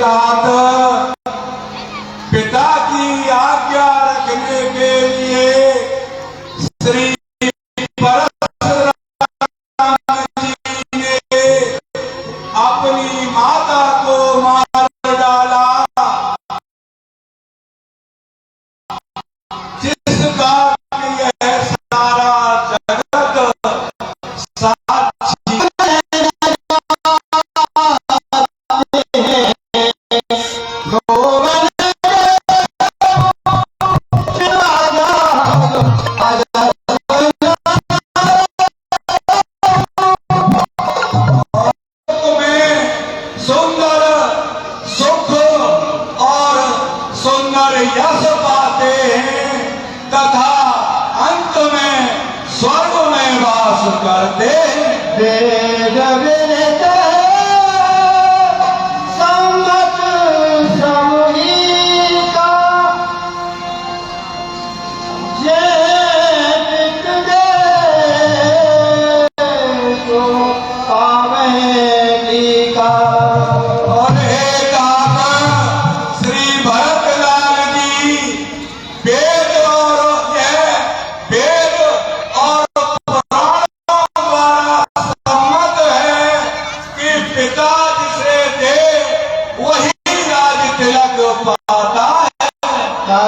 रात पिता की आज्ञा रखने के लिए श्री परशुराम जी ने अपनी माता को मार डाला, जिसका यह सारा जगत साक्षी यश पाते हैं तथा अंत में स्वर्ग में वास करते हैं। वेद विदित सम्मत समूहिका जे पित दे तो पावेगी का। और हे दाता श्री भरतलाल वेद और पुराणों द्वारा सम्मत है कि पिता जिसे दे वही राज तिलक पाता है।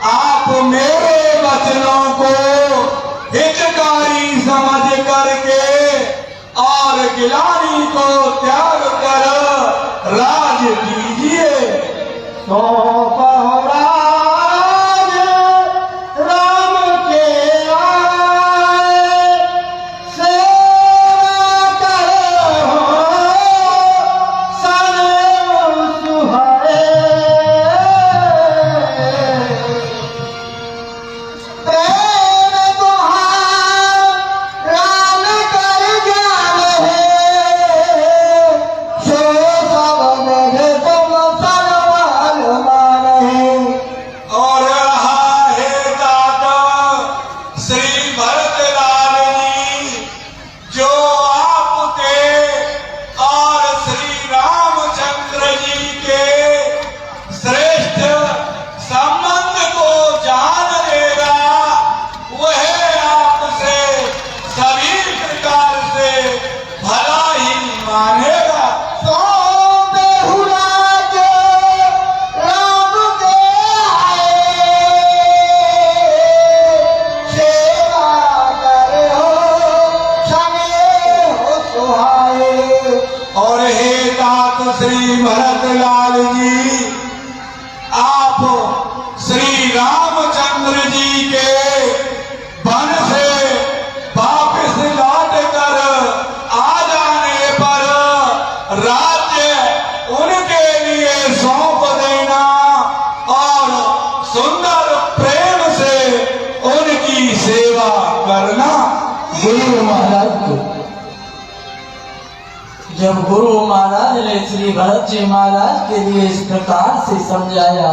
आप मेरे वचनों को हितकारी समझ करके और गिलानी को त्याग कर राज दीजिए। तो राज राम के आए सेवा करो सने सुहाए। श्री भरतलाल जी, आप श्री रामचंद्र जी के वन से वापस लौट कर आ जाने पर राज्य उनके लिए सौंप देना और सुंदर प्रेम से उनकी सेवा करना। गुरु महाराज जब गुरु महाराज ने श्री भरत जी महाराज के लिए इस प्रकार से समझाया,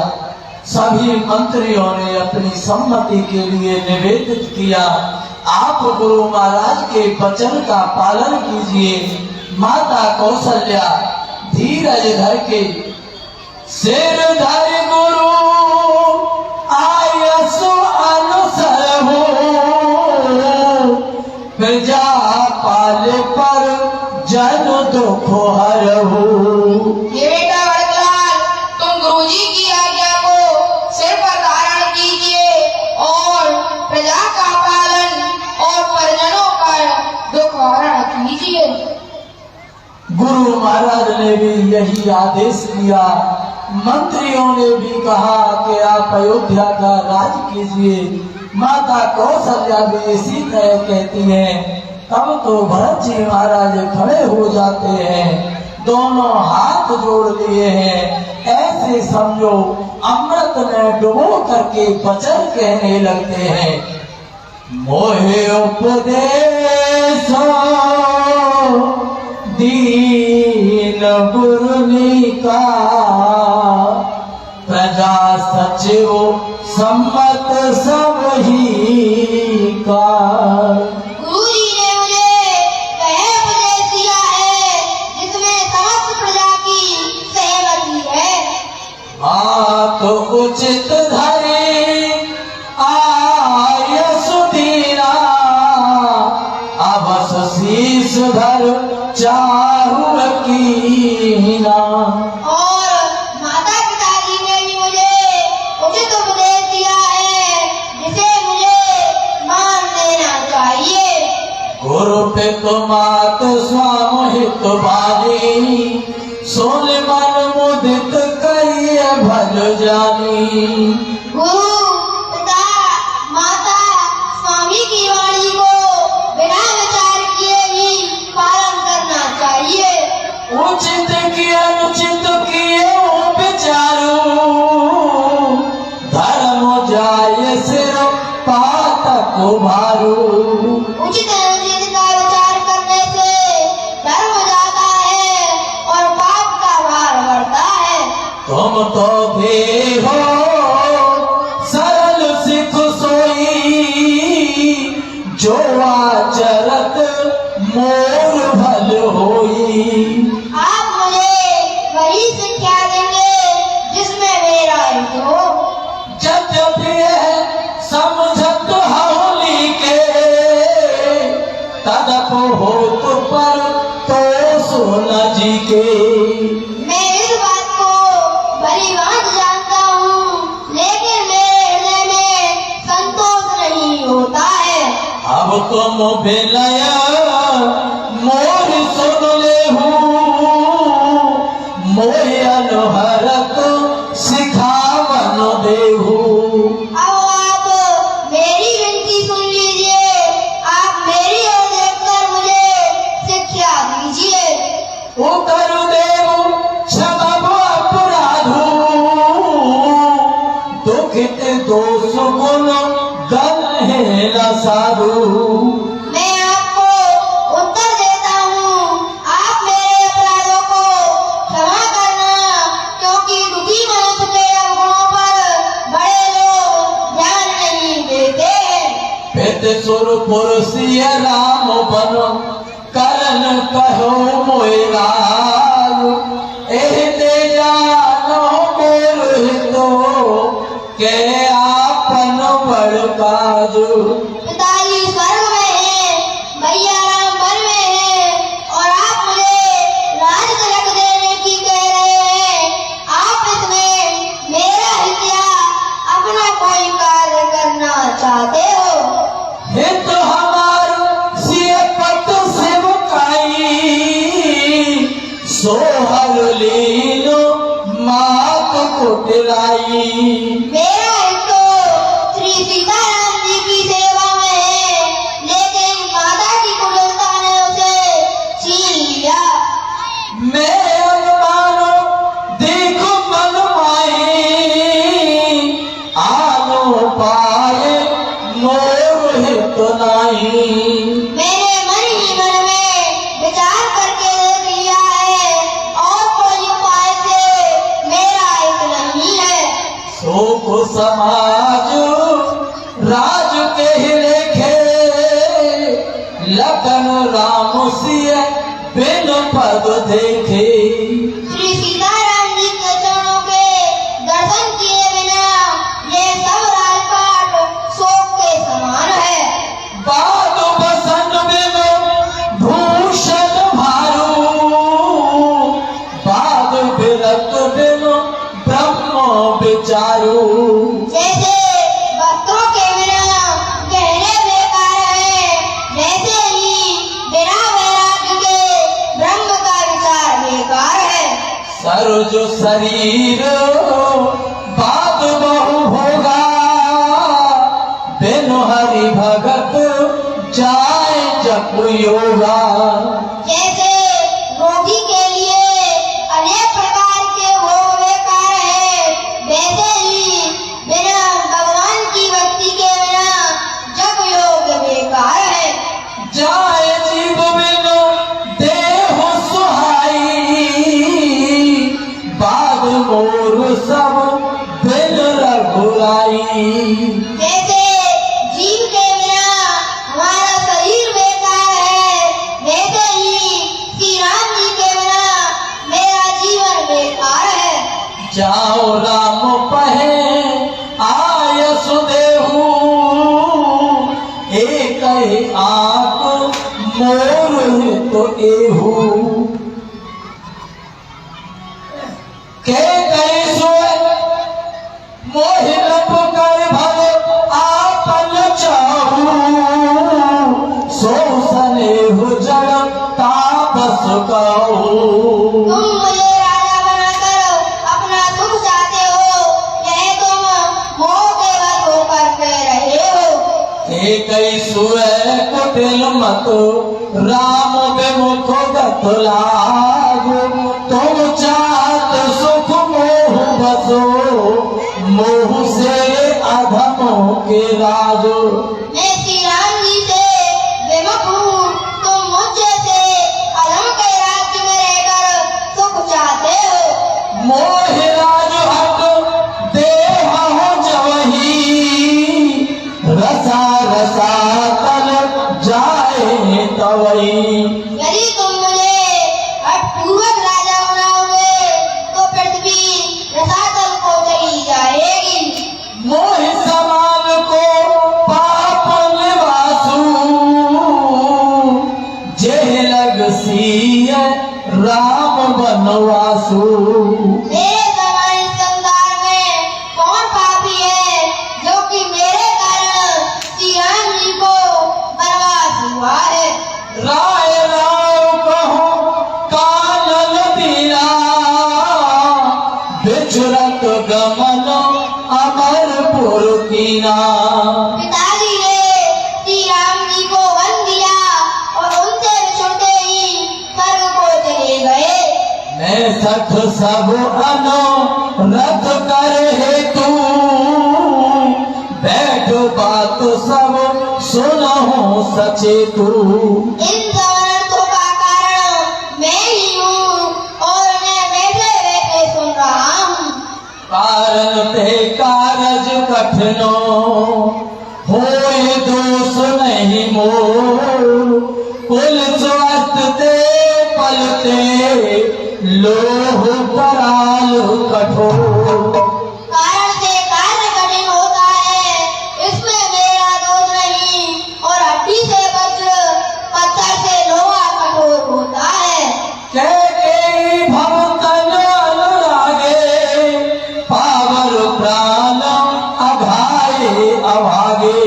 सभी मंत्रियों ने अपनी सम्मति के लिए निवेदित किया, आप गुरु महाराज के वचन का पालन कीजिए। माता कौशल्या धीरज धर के सिर धर गुरु आयसु अनुसर हो, प्रजा पाल पर जन दुख हरहु। ये बेटा भरतलाल, तुम गुरुजी की आज्ञा को सिर पर धारण कीजिए और प्रजा का पालन और परिजनों का दुख हरण कीजिए। गुरु महाराज ने भी यही आदेश दिया। मंत्रियों ने भी कहा कि आप अयोध्या का राज कीजिए। माता कौशल्या भी इसी तरह कहती हैं। तब तो भरत जी महाराज खड़े हो जाते हैं, दोनों हाथ जोड़ लिए हैं, ऐसे समझो अमृत में डुबो करके वचन कहने लगते हैं। मोहे उपदेश दी दीन गुरुनी का प्रजा सचिव सम्मत सब ही का। गुरुजी ने मुझे वह उपदेश दिया है जिसमें समस्त प्रजा की सहमति है। आप उचित धरे आय सुदीना अवस शीस धर चाहु कीना। और माता पिताजी ने भी मुझे उचित उपदेश दिया है जिसे मुझे मान देना चाहिए। गुरु पित मात स्वामहित बानी सोन मन मुदित करिय भल जानी। गुरु पिता माता स्वामी की वाणी को बिना विचार किए ही पालन करना चाहिए। उचित की अनुचित किए विचारू धर्म जाय सिर पातक भारू। उचित अनुचित का विचार करने से धर्म जाता है और पाप का भार बढ़ता है। तुम तो भी हो सरल सिख सोई जो आचरत मोर भल होई। आप मुझे वही शिक्षा देंगे जिसमें मेरा हित हो। जब है समझत हौली के तदप हो तो पर तो सोना जी के। मैं इस बात को भली भांति जानता हूँ लेकिन मेरे हृदय में संतोष नहीं होता है। अब तुम विनय मोर सुन ले मोह अनुहरत सिखावन देहू। अब आप मेरी विनती सुन लीजिए। आप मेरी ओर देखकर मुझे शिक्षा दीजिए। उतर देव क्षम अपराधु दुखित दोष गुण गण है न साधु। मैं आपको उत्तर देता हूँ। आप मेरे अपराधों को क्षमा करना क्योंकि दुखी मनुष्य के अवगुणों पर बड़े लोग ध्यान नहीं देते। पित सुर पुरुषिय राम बन करन कहो मोरारू। एह दे जानो मोर हितो के आपन बड़ काजू। पिताजी स्वर्ग में हैं, भैया राम वन में हैं और आप मुझे राज तिलक देने की कह रहे हैं। आप इसमें मेरा हित या अपना कोई कार्य करना चाहते हो। हित हमार सिय पत सेवकाई सोहर लीनो मात कुटलाई। मेरा हित तो श्री सीताराम जी की सेवा में है लेकिन माता की कुटिलता ने उसे छीन लिया। मैं अनुमानो देखो मन माई आनो पाए मोर हित नाही। मैंने मन ही मन में विचार करके देख लिया है और कोई उपाय से मेरा हित नहीं है। शोक समाज राज के लेखे लखन राम सिय बिन पद देखे। श्री सीताराम जी के चरणों के दर्शन किए बिना ये सब राजपाट शोक के समान है। बाद बसन बिन भूषण भारू बाद बिरत बिन ब्रह्म विचारू। जैसे वस्त्रों के बिना गहने बेकार हैं वैसे ही बिना वैराग्य के ब्रह्म का विचार बेकार है। सरोज शरीर बाद बहु होगा बिनु हरि भगत जाय जप योगा। जैसे रोगी के लिए अनेक प्रकार के भोग बेकार हैं वैसे ही बिना भगवान की भक्ति के बिना जप योग बेकार है। जाय जीव बिनु देह सुहाय जाओ राम पहे आय सुदेहू, एक आंख मोर तो एहू। के गए सोए मोहि लब कर भले आपन चाहू, सो सनेहु जड़ तापस कहूँ। तुम मुझे राजा बनाकर अपना सुख चाहते हो, यह तुम मोह के वश होकर कह रहे हो। एक सुए कुटिल मत राम विमुख गत लागो, तुम चाहत सुख मोह बसो, मोह से अधमों के राजो। मैं श्री राम जी से विमुख हूँ, तुम मुझसे से अधम के राज्य में रहकर सुख चाहते हो। मोह राज हट देह जवही, रसा रसा तल जाए तवई। यदि तुम मुझे हठपूर्वक राजा बनाओगे तो पृथ्वी रसातल को चली जाएगी। मोह समान को पाप निवासु, जेह लग सीय राम बनवासु। मेरे समान इस संसार में कौन पापी है जो कि मेरे कारण श्री राम जी को बनवास हुआ है। राय राव कहो कानन दीना, बिचरत गमन अमरपुर कीना। पिताजी ने श्री राम जी को वन दिया और उनसे बिछुड़ते ही स्वर्ग को चले गए। मैं सठ सब अनो रथ कर हेतु, बैठो बात सब सुनहु सचेतु। इन अनर्थों का कारण मैं ही हूँ और मैं बैठे बैठे सुन रहा हूँ। कारण ते कारज कठिनो, होए दोष नहीं मोर, कुल स्वस्थ ते पलते, लोह कराल कठोर। कारण से कार्य कठिन होता है, इसमें मेरा दोष नहीं, और हड्डी से वज्र पत्थर से लोहा कठोर होता है। के भवतन अनुरागे, पावर प्राण अघाये अभागे।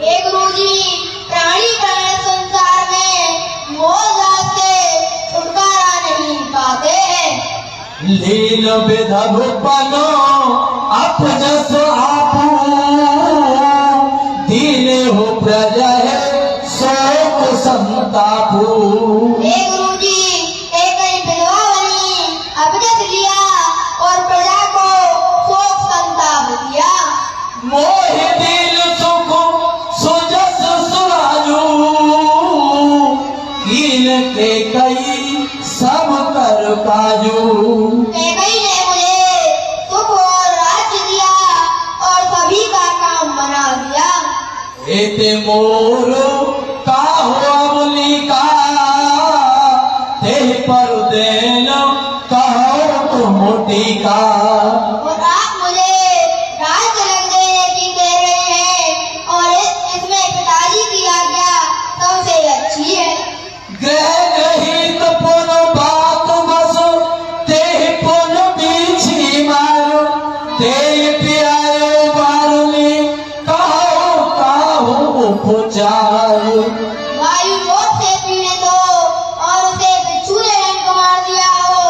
हे गुरुजी, प्राणी प्राण संसार में मोह से छुटकारा नहीं पाते हैं। लीन विधव पनो अपजस आपू, दीन हो प्रजा शोक संतापू। हे गुरुजी, एक विधवा बनी, अपजस लिया और प्रजा को शोक संताप दिया। मोह दिल सुख सुजस सुराजू, कीन के कई सब कर काजू। कैकई ने मुझे सुख और राज्य दिया और सभी का काम बना दिया। एते मोर का हुआ का, ते पर देन कहो तुम टीका। और आप मुझे राज्य रख देने की कह रहे हैं, और इसमें पिताजी की आज्ञा सबसे अच्छी है। ग्रह गहित पुन बात बस, ते पुन बीछी मारो, ते पियायो बारुनी, कहो काहू उपचार। वायु जोत से पीड़ित हो और उसे बिच्छू ने डंक मार दिया हो,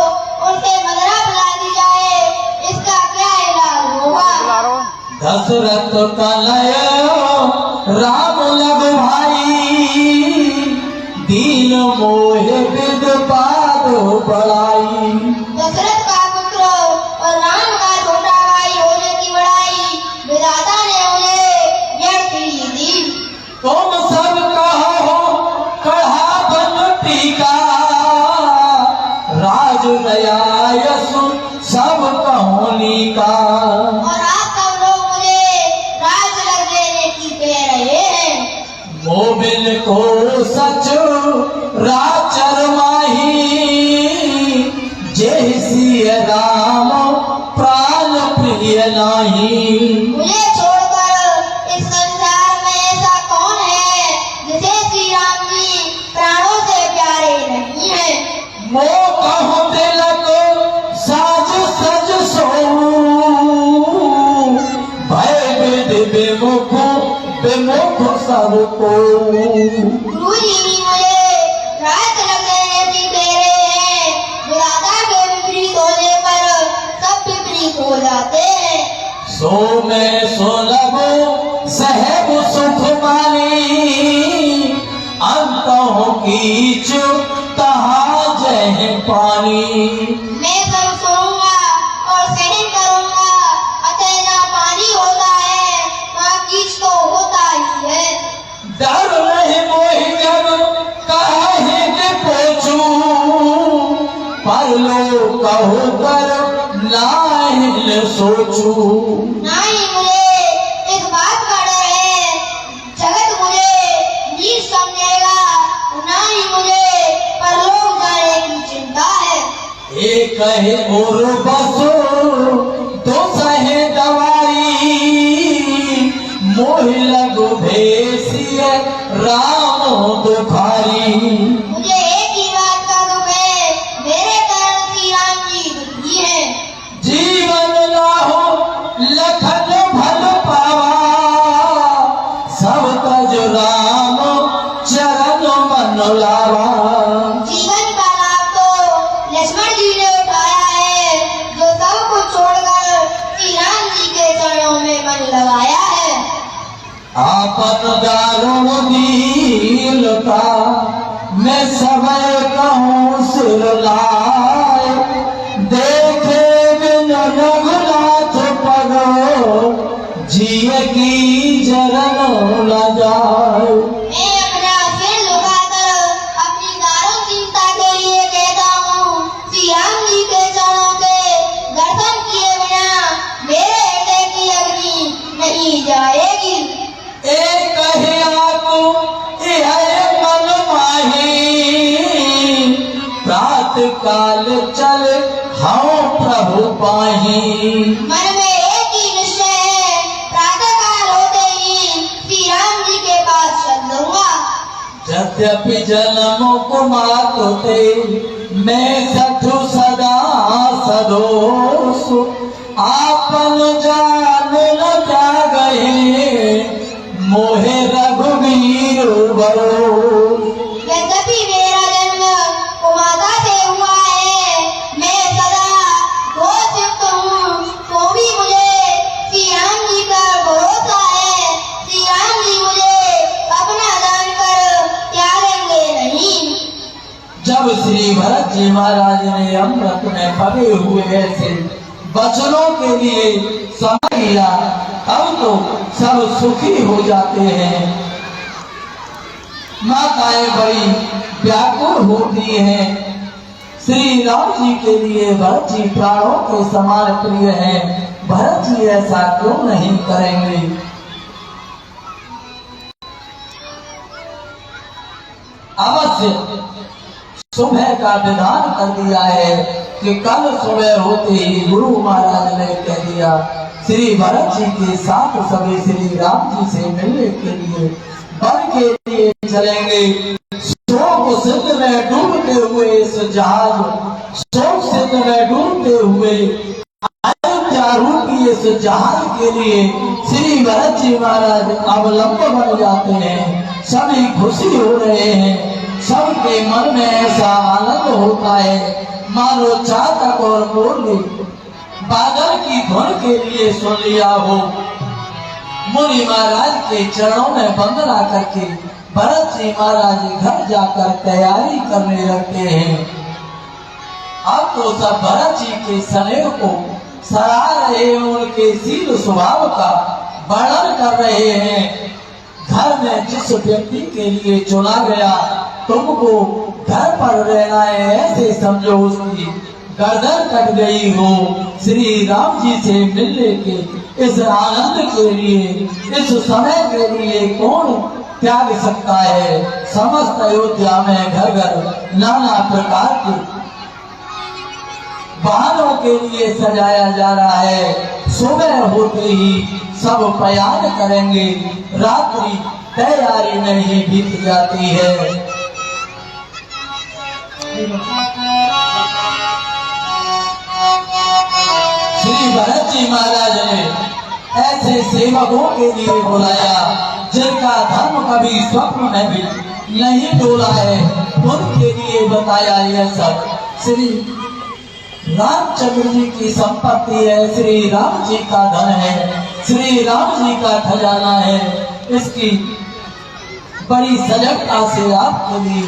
उसे मदरा पिला दी जाए, इसका क्या इलाज होगा। दशरथ तनय राम लग भाई, दीन मोह विद पाद बढ़ाई। दशरथ का पुत्र और राम का छोटा भाई होने की बड़ाई विधाता ने मुझे व्यर्थ ही दी। तुम सब कहो कढ़ा बन टीका, राज न्यायसु सब कहोनी का। और आप सब लोग मुझे राज रख देने की कह रहे हैं। मोबिन को सच राचर माही, जय सिय राम प्रा नाही। मुझे छोड़कर इस संसार में ऐसा कौन है जिसे श्री राम जी प्राणों से प्यारे नहीं है। मोह कहूँ तिलक साज सज सोऊं, भय विधि विमुख विमुख सब को। गुरुजी भी मुझे राज तिलक देने की दे रहे हैं, विधाता के विपरीत होने पर सब विपरीत हो जाते हैं। सो मैं सुलभ सहब सुख मानी, अंतहों कीच तहाँ जह पानी। मैं सब सुनूंगा और सहन करूंगा, अतः ना पानी होता है ना कीच तो होता ही है। डर नहीं मोहि जब काहे के पूछूं, पर लो कहू कर नाहिल सोचूं। ना ही मुझे इस बात का डर है, जगत मुझे नीच समझेगा, ना ही मुझे परलोक जाने की चिंता है। एक है और बसो दो सहे दवाई, मोहि लगु भेसिए राम दुखारी। मुझे एक ही बात का दुख है, मेरे कारण श्री राम जी दुखी हैं। जीवन लाहो लखन भल पावा, सब तज राम चरण मन लावा। जीवन का लाभ तो लक्ष्मण जी ने उठाया है, जो सब कुछ छोड़कर श्री राम जी के चरणों में मन लगाया है। आपन दारुण दीनता मैं समय कहूँ सिर लाए, देखे बिन रघुनाथ पग जिए की जरन न जाए। मैं अपना सिर झुकाकर अपनी दारुण चिंता के लिए कहता हूँ, श्री राम जी के चरणों के दर्शन किए बिना मेरे हृदय की अग्नि नहीं जाएगी। एक है आपको यह मन माही, प्रातः काल चल हाँ प्रभु पाही। मन में एक ही निश्चय है, प्रातः काल होते ही श्री राम जी के पास चल दूंगा। यद्यपि जन्म कुमार ते मैं सठु सदा सदोष, आपन जान न त्यागहि मोहे रघुवीर भरोस। यद्यपि मेरा जन्म कुमाता से हुआ है, मैं सदा दोषयुक्त हूँ, तो भी मुझे श्री राम जी का भरोसा है। श्री राम जी मुझे अपना जानकर त्यागेंगे नहीं। जब श्री भरत जी महाराज ने अमृत में पड़े हुए ऐसे बचनों के लिए समय लिया, अब तो सब सुखी हो जाते हैं। माताएं बड़ी व्याकुल होती हैं। श्री राम जी के लिए भरत जी प्राणों के समान प्रिय हैं, भरत जी ऐसा क्यों नहीं करेंगे। अवश्य सुबह का विधान कर दिया है कि कल सुबह होते ही गुरु महाराज ने कह दिया श्री भरत जी के साथ सभी श्री राम जी से मिलने के लिए वन के लिए चलेंगे। शोक सिंध में डूबते हुए इस जहाज, शोक सिंध में डूबते हुए अयोध्या रूपी इस जहाज के लिए श्री भरत जी महाराज अवलंब बन जाते हैं। सभी खुशी हो रहे हैं, सबके मन में ऐसा आनंद होता है मानो चातक और मुरली बादल की धुन के लिए सुन लिया हो। मुनि महाराज के चरणों में वंदना करके भरत जी महाराज घर जाकर तैयारी करने लगते हैं। अब तो सब भरत जी के स्नेह को सराह रहे हैं, उनके शील स्वभाव का वर्णन कर रहे हैं। घर में जिस व्यक्ति के लिए चुना गया तुमको घर पर रहना है, ऐसे समझो उसकी गर्दन कट गई हो। श्री राम जी से मिलने के इस आनंद के लिए, इस समय के लिए कौन त्याग सकता है। समस्त अयोध्या में घर घर नाना प्रकार के वाहनों के लिए सजाया जा रहा है। सुबह होते ही सब प्रयाण करेंगे। रात्रि तैयारी में ही बीत जाती है। श्री भरत जी महाराज ने ऐसे सेवकों के लिए बुलाया जिनका धर्म कभी स्वप्न में भी नहीं डोला है। उनके लिए बताया यह सब श्री रामचंद्र जी की संपत्ति है, श्री राम जी का धन है, श्री राम जी का खजाना है। इसकी बड़ी सजगता से आपके लिए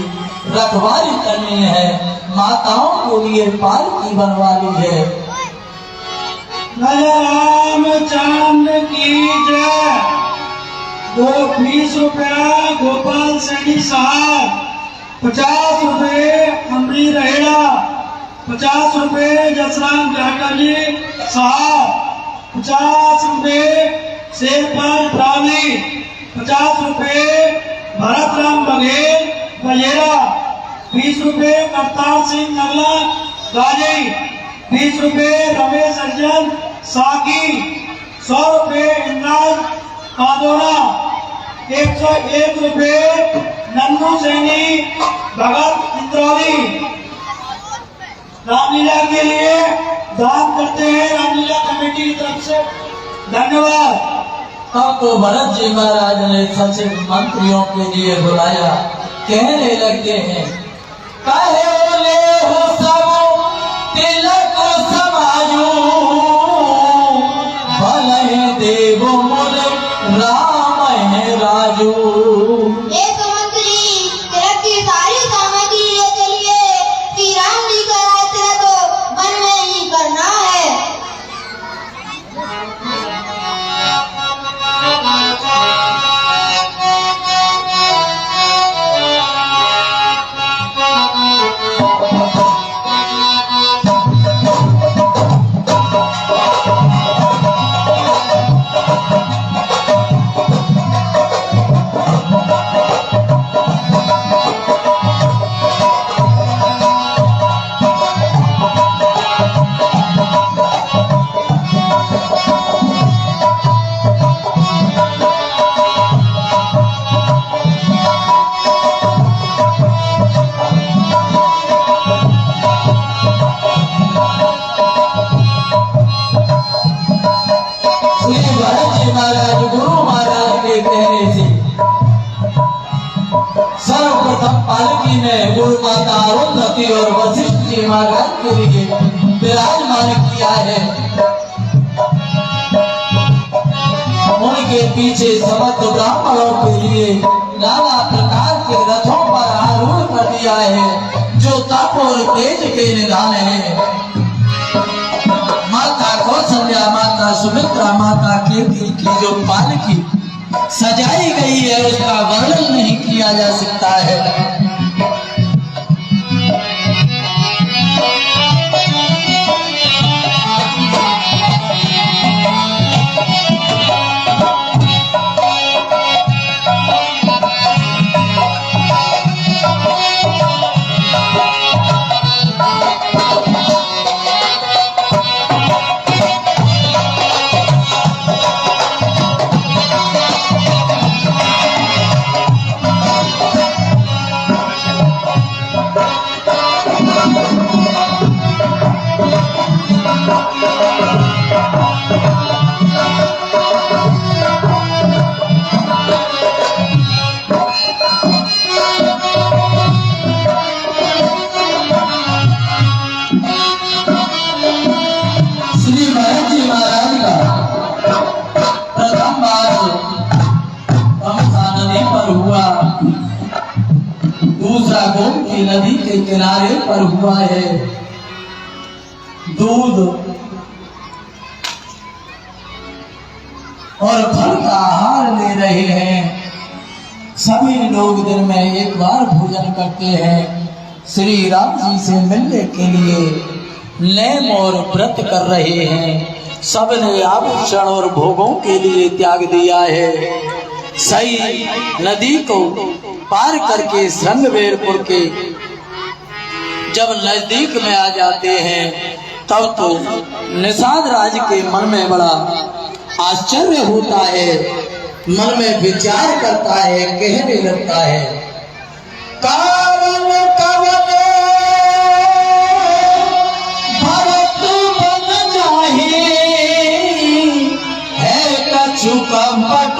रखवाली करनी है। माताओं के लिए पालकी बनवानी है। रामचंद्र की जय। 20 रुपया गोपाल सैनी साहब, 50 रुपये अमरी रहेड़ा, 50 रुपये जसराम जाटली साहब, 50 रुपये शेरपाल ट्रावली, 50 रुपये भरत राम बघेल बजेरा, 20 रुपये करतार सिंह नगला गाजी, 20 रुपये रमेश अर्जन साकी, 100 रुपये इमरान कादोरा, 101 रुपये नन्नू सैनी भगत इंद्रौली। रामलीला के लिए दान करते हैं रामलीला कमेटी की तरफ से, धन्यवाद। अब तो भरत जी महाराज ने सचिव मंत्रियों के लिए बुलाया। कहने लगते हैं, कहे ले हो सब तिलक समाजू, भले देव मुल राम है राजू। एक मंत्री तिलक की सारी सामग्री ले चलिए, श्री राम जी का राज तिलक तो वन में ही करना है। सर्वप्रथम पालकी में गुरु माता अरुंधति और वशिष्ठ जी महाराज के लिए विराजमान किया है। उनके पीछे समस्त ब्राह्मणों के लिए नाना प्रकार के रथों पर आरूढ़ कर दिया है, जो तप और तेज के निधान है। माता कौशल्या, माता सुमित्रा, माता कीर्ति की जो पालकी सजाई गई है उसका वर्णन नहीं किया जा सकता है। दूसरा गोमती नदी के किनारे पर हुआ है। दूध और फल का आहार ले रहे हैं। सभी लोग दिन में एक बार भोजन करते हैं। श्री राम जी से मिलने के लिए नेम और व्रत कर रहे हैं। सबने आभूषण और भोगों के लिए त्याग दिया है। सही नदी को पार करके संगवेरपुर के जब नजदीक में आ जाते हैं तब तो निषाद राज के मन में बड़ा आश्चर्य होता है, मन में विचार करता है, कहने लगता है, कारण कवन भरत बन जाहे, है कछु कपट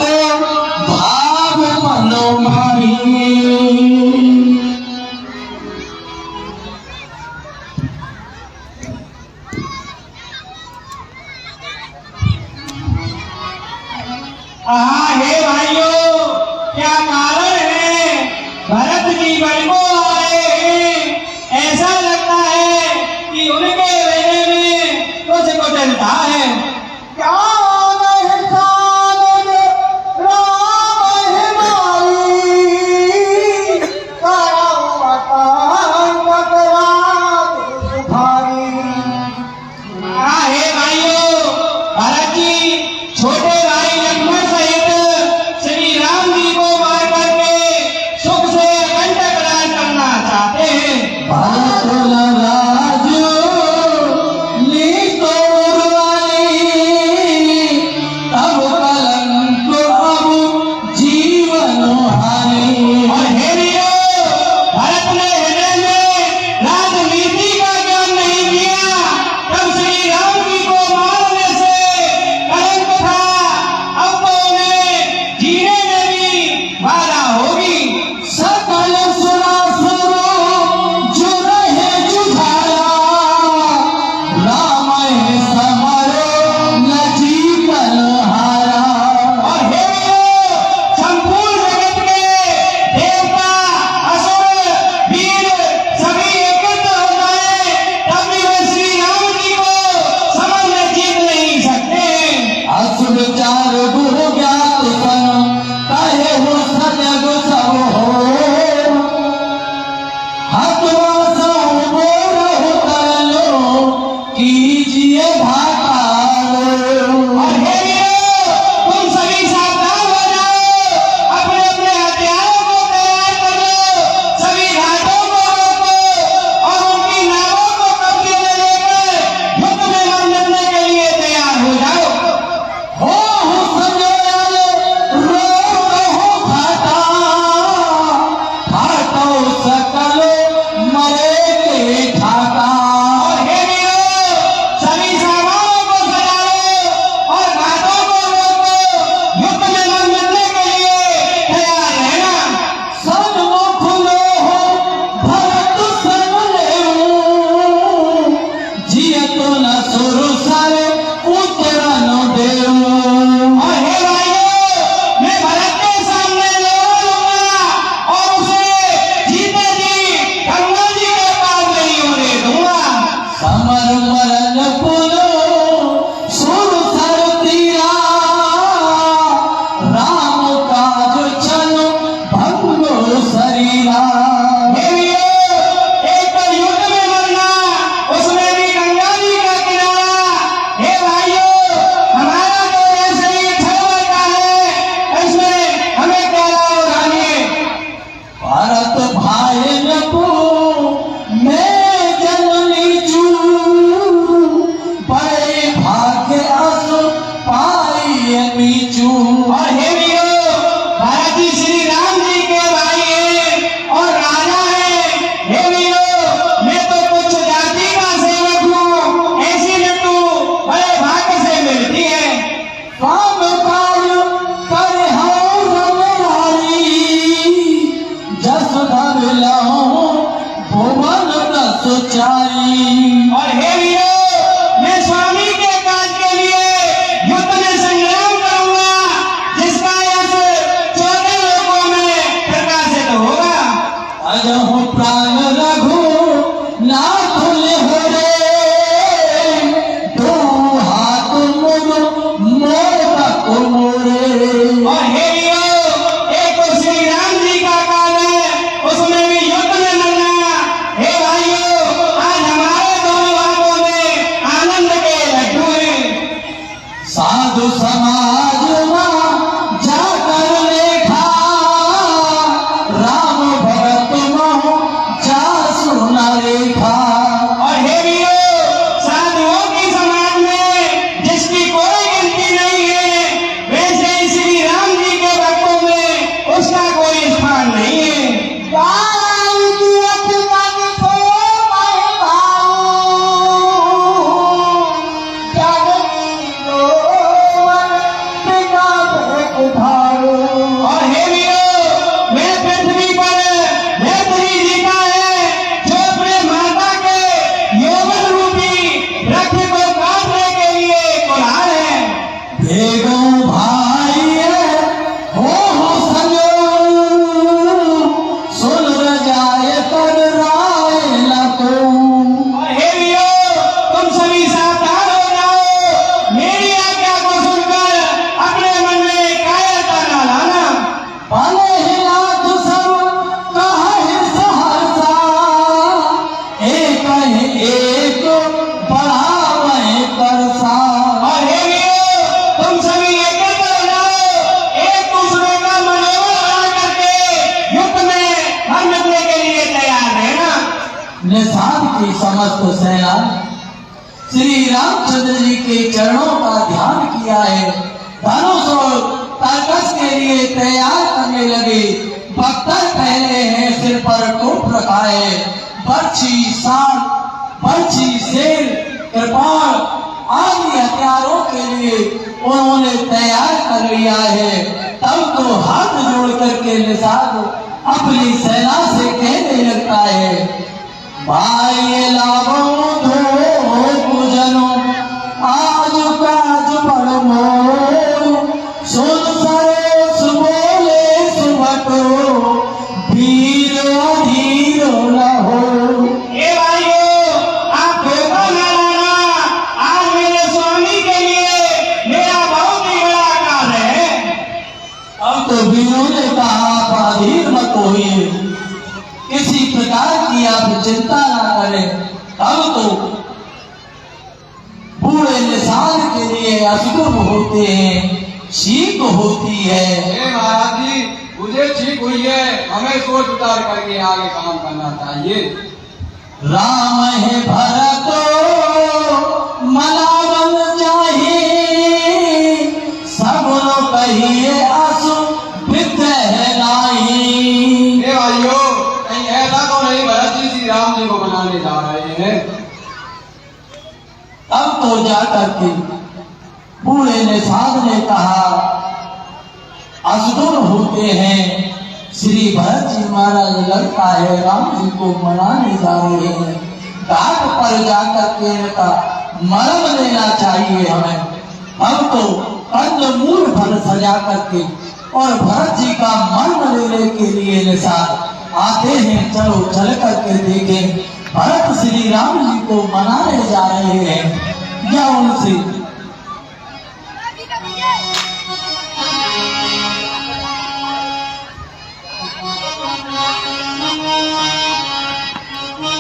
भाव मनो माही। हाँ हे भाइयों, क्या कारण है भरत जी बलको आ रहे हैं? ऐसा लगता है कि उनके वेले में कुछ कुचलता है। क्या छोटे भाई लक्ष्मण सहित श्री राम जी को मार करके सुख से कंटक राज समस्त सेना श्री रामचंद्र जी के चरणों का ध्यान किया है। धनुष और तरकस के लिए तैयार करने लगे। बख्तर पहले हैं, सिर पर टोप रखा है, बर्छी, सांप, बर्छी, शेर, कृपाण आदि हथियारों के लिए उन्होंने तैयार कर लिया है। तब तो हाथ जोड़ करके निषाद अपनी सेना से कहने लगता है, भाई लाभों दो पूजनों आज काज बड़ मोर, सुन सरोस बोले सुभटो वीर अधीर न हो। ए भाइयों, आप धोखा न लाना। आज मेरे स्वामी के लिए मेरा बहुत ही बड़ा काम है। अब तो वीरों ने कहा, आप अधीर मत होइए, किसी प्रकार की आप चिंता ना करें। अब तो बूढ़े निशान के लिए असुर होते हैं, चीख होती है। महाराज जी, मुझे ठीक हुई है, हमें सोच विचार करके आगे काम करना चाहिए। राम है भरत मनावन चाहिए, सब लोग कहिए असु विद्या नाही। हे भाइयों, कहीं ऐसा तो नहीं भरत जी श्री राम जी को मनाने जा रहे हैं? तब तो जाकर के बूढ़े निषाद ने कहा, असुर होते हैं, श्री भरत जी महाराज लगता है राम जी को मनाने जा रहे हैं। घाट पर जाकर के इनका मरम लेना चाहिए हमें। हम तो कंदमूल फल सजा करके और भरत जी का मर्म लेने के लिए निषाद आते हैं। चलो चल करके देखें, भरत श्री राम जी को मनाने जा रहे हैं या उनसे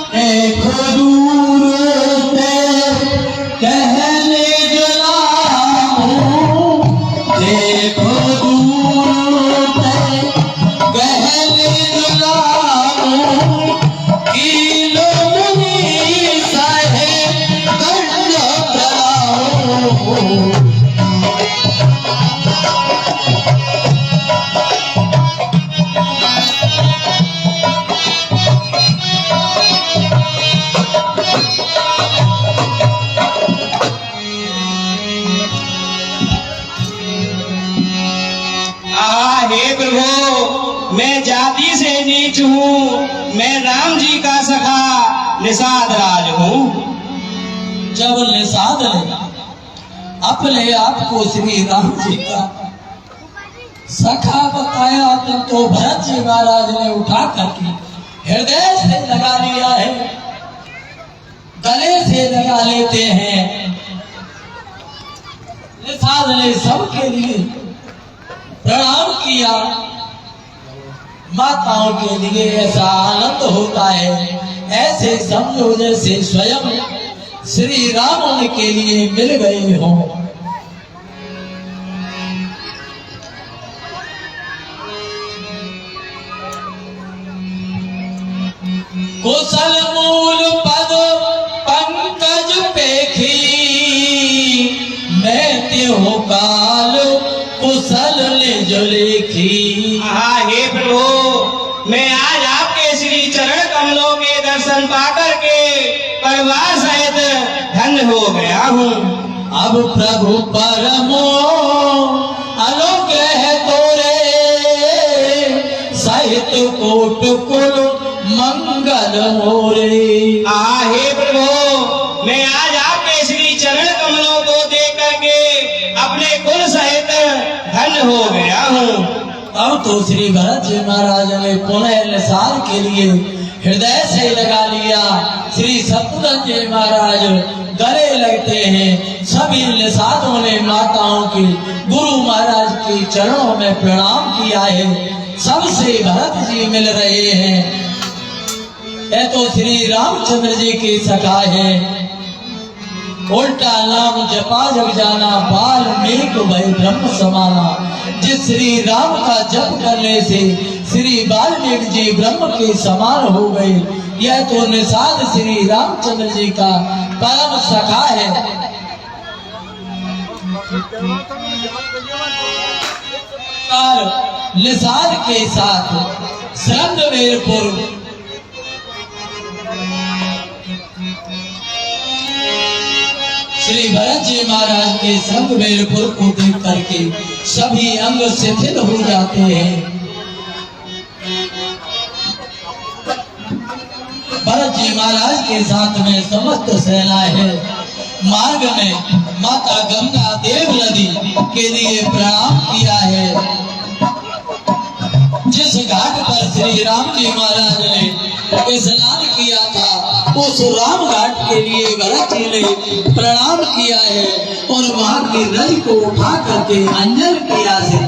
देखो दूर से कहने जलाऊं, देखो दूर से कहने जलाऊं, कीलो मुनि साहे कंड जलाऊं। हे प्रभु, मैं जाति से नीच हूँ, मैं राम जी का सखा निषाद राज हूँ। जब निषाद ने अपने आप को श्री राम जी का सखा बताया, तब तो भरत जी महाराज ने उठा करके हृदय से लगा लिया है, गले से लगा लेते हैं। निषाद ने सबके लिए प्रणाम किया। माताओं के लिए ऐसा आनंद होता है, ऐसे समझो जैसे स्वयं श्री राम उनके लिए मिल गए हों। कुशल मूल पद पंकज पेखी, मैं त्यों काल कुशल निज लेखी। हे प्रभु, मैं आज आपके श्री चरण कमलों के दर्शन पाकर के परिवार सहित धन्य हो गया हूँ। अब प्रभु परमो अनुग्रह तोरे, सहित कोट कुल मंगल मोरे। हे प्रभु, मैं आज आपके श्री चरण कमलों को देख करके अपने कुल सहित धन्य हो गया हूँ। अब तो श्री भरत जी महाराज ने पुनः निषाद के लिए हृदय से लगा लिया। श्री सत्यधन जी महाराज गले लगते हैं। सभी निषादों ने माताओं के गुरु महाराज के चरणों में प्रणाम किया है। सबसे भरत जी मिल रहे हैं। यह तो श्री रामचंद्र जी के सखा है। उल्टा नाम जपा जग जाना, बाल मेघ भय ब्रह्म समाना। जिस श्री राम का जप करने से श्री वाल्मीकि जी ब्रह्म के समान हो गए। यह तो निषाद श्री रामचंद्र जी का परम सखा है। और निषाद के साथ श्रृंगवेरपुर श्री भरत जी महाराज के श्रृंगवेरपुर को देख करके सभी अंग शिथिल हो जाते हैं। भरत जी महाराज के साथ में समस्त सेनाएं हैं। मार्ग में माता गंगा देव नदी के लिए प्रणाम किया है। जिस घाट पर श्री राम जी महाराज ने स्नान किया था उस राम घाट के लिए भरत जी ने प्रणाम किया है और वहां की नदी को उठा करके अंजन किया है।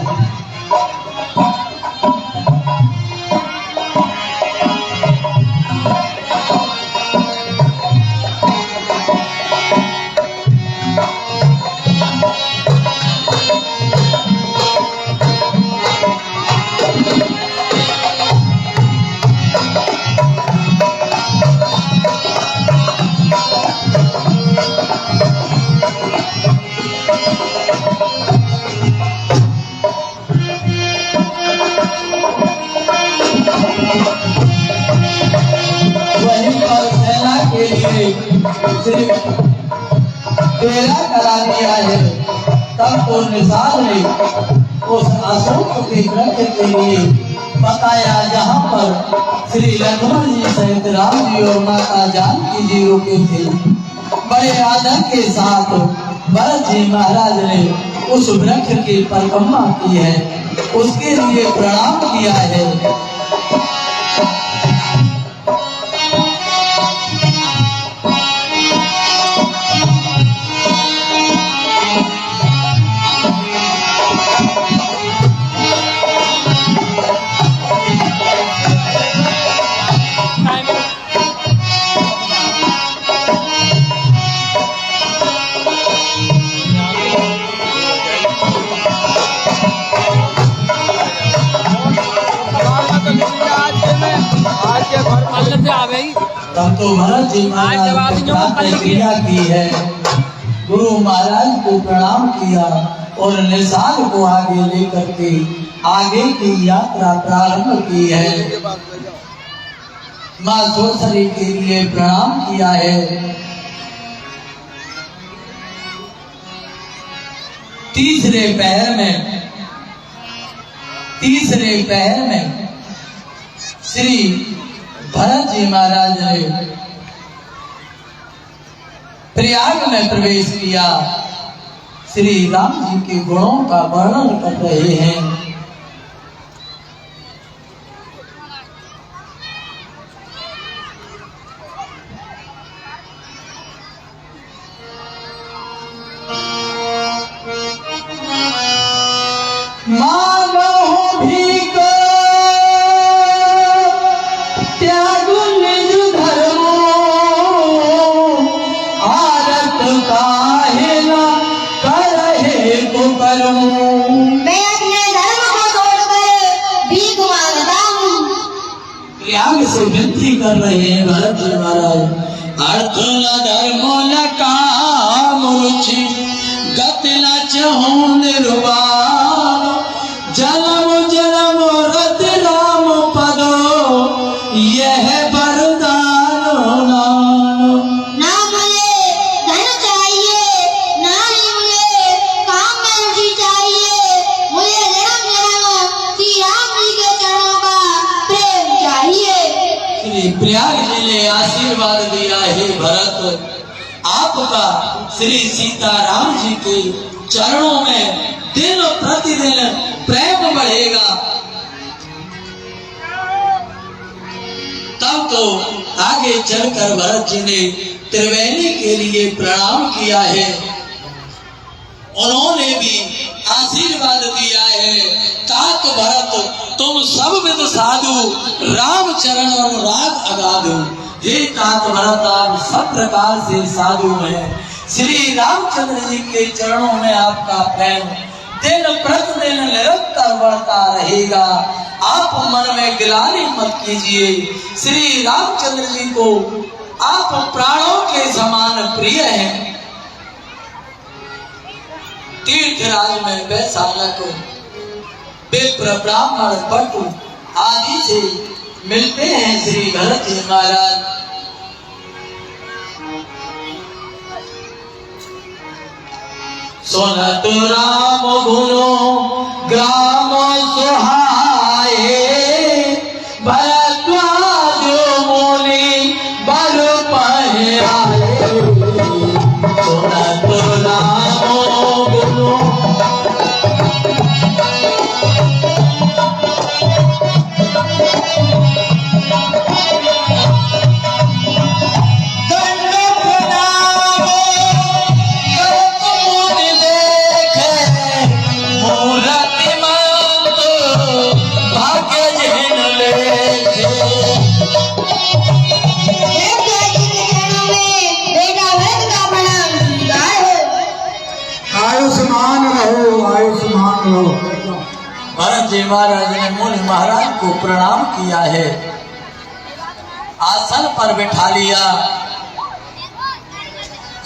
तेरा करा दिया है। तब तो निषाद ने उस अशोक के ग्रंथ के लिए बताया जहाँ पर श्री लक्ष्मण जी सहित राम जी और माता जानकी जी रुके थे। बड़े आदर के साथ भरत जी महाराज ने उस वृक्ष की परिक्रमा की है, उसके लिए प्रणाम किया है। तब तो भरत जी महाराज ने प्रतिक्रिया की है, गुरु महाराज को प्रणाम किया और निषाद को आगे लेकर के आगे की यात्रा प्रारंभ की है। माँ सोसरी के लिए प्रणाम किया है। तीसरे पहर में श्री भरत जी महाराज ने प्रयाग में प्रवेश किया। श्री राम जी के गुणों का वर्णन कर रहे हैं। से विनती कर रहे हैं भरत जी महाराज। अर्थ न धर्म न काम रुचि गति न चहु निर्वाण जन्म जन्म रत राम पदो यह वरदान ना मुझे धन चाहिए ना ही मुझे काम में रुचि चाहिए, मुझे जन्म जन्म श्री राम जी के चरणों का प्रेम चाहिए। श्री प्रयाग जी ने आशीर्वाद दिया है भरत, आपका श्री सीताराम जी के चरणों में दिन प्रतिदिन प्रेम बढ़ेगा। तब तो आगे चलकर भरत जी ने त्रिवेणी के लिए प्रणाम किया है। उन्होंने भी आशीर्वाद दिया है, तात भरत तुम सब विद साधु राम चरण और राग अगाधु। हे तात भरत आप सब प्रकार से साधु हैं, श्री रामचंद्र जी के चरणों में आपका प्रेम दिन प्रतिदिन निरंतर बढ़ता रहेगा। आप मन में गिलानी मत कीजिए। श्री रामचंद्र जी को आप प्राणों के समान प्रिय हैं। तीर्थराज में वैशालक विप्र ब्राह्मण पटु आदि से मिलते हैं श्री भरत जी महाराज। सुनत राम गुनो ग्राम सुहाए, भरद्वाज मुनि बल पहराए। सुनत राम गुनो भरत जी महाराज ने मुनि महाराज को प्रणाम किया है, आसन पर बिठा लिया।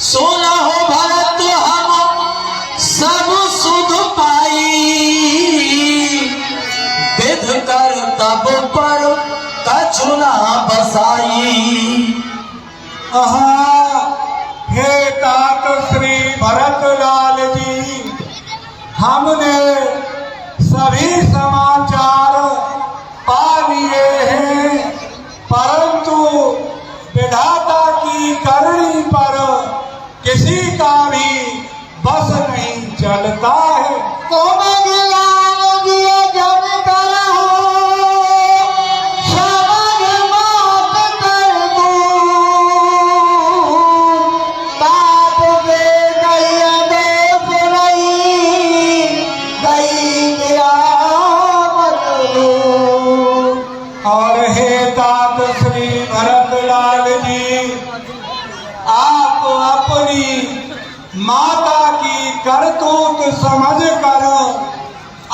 सोना हो भरत हम सब सुध पाई, विध कर तब पर कछु ना बसाई। हे तात श्री भरत लाल जी, हमने सभी समाचार पा लिए हैं, परंतु विधाता की करनी पर किसी का भी बस नहीं चलता है। और हे तात श्री भरत लाल जी, आप अपनी माता की करतूत समझकर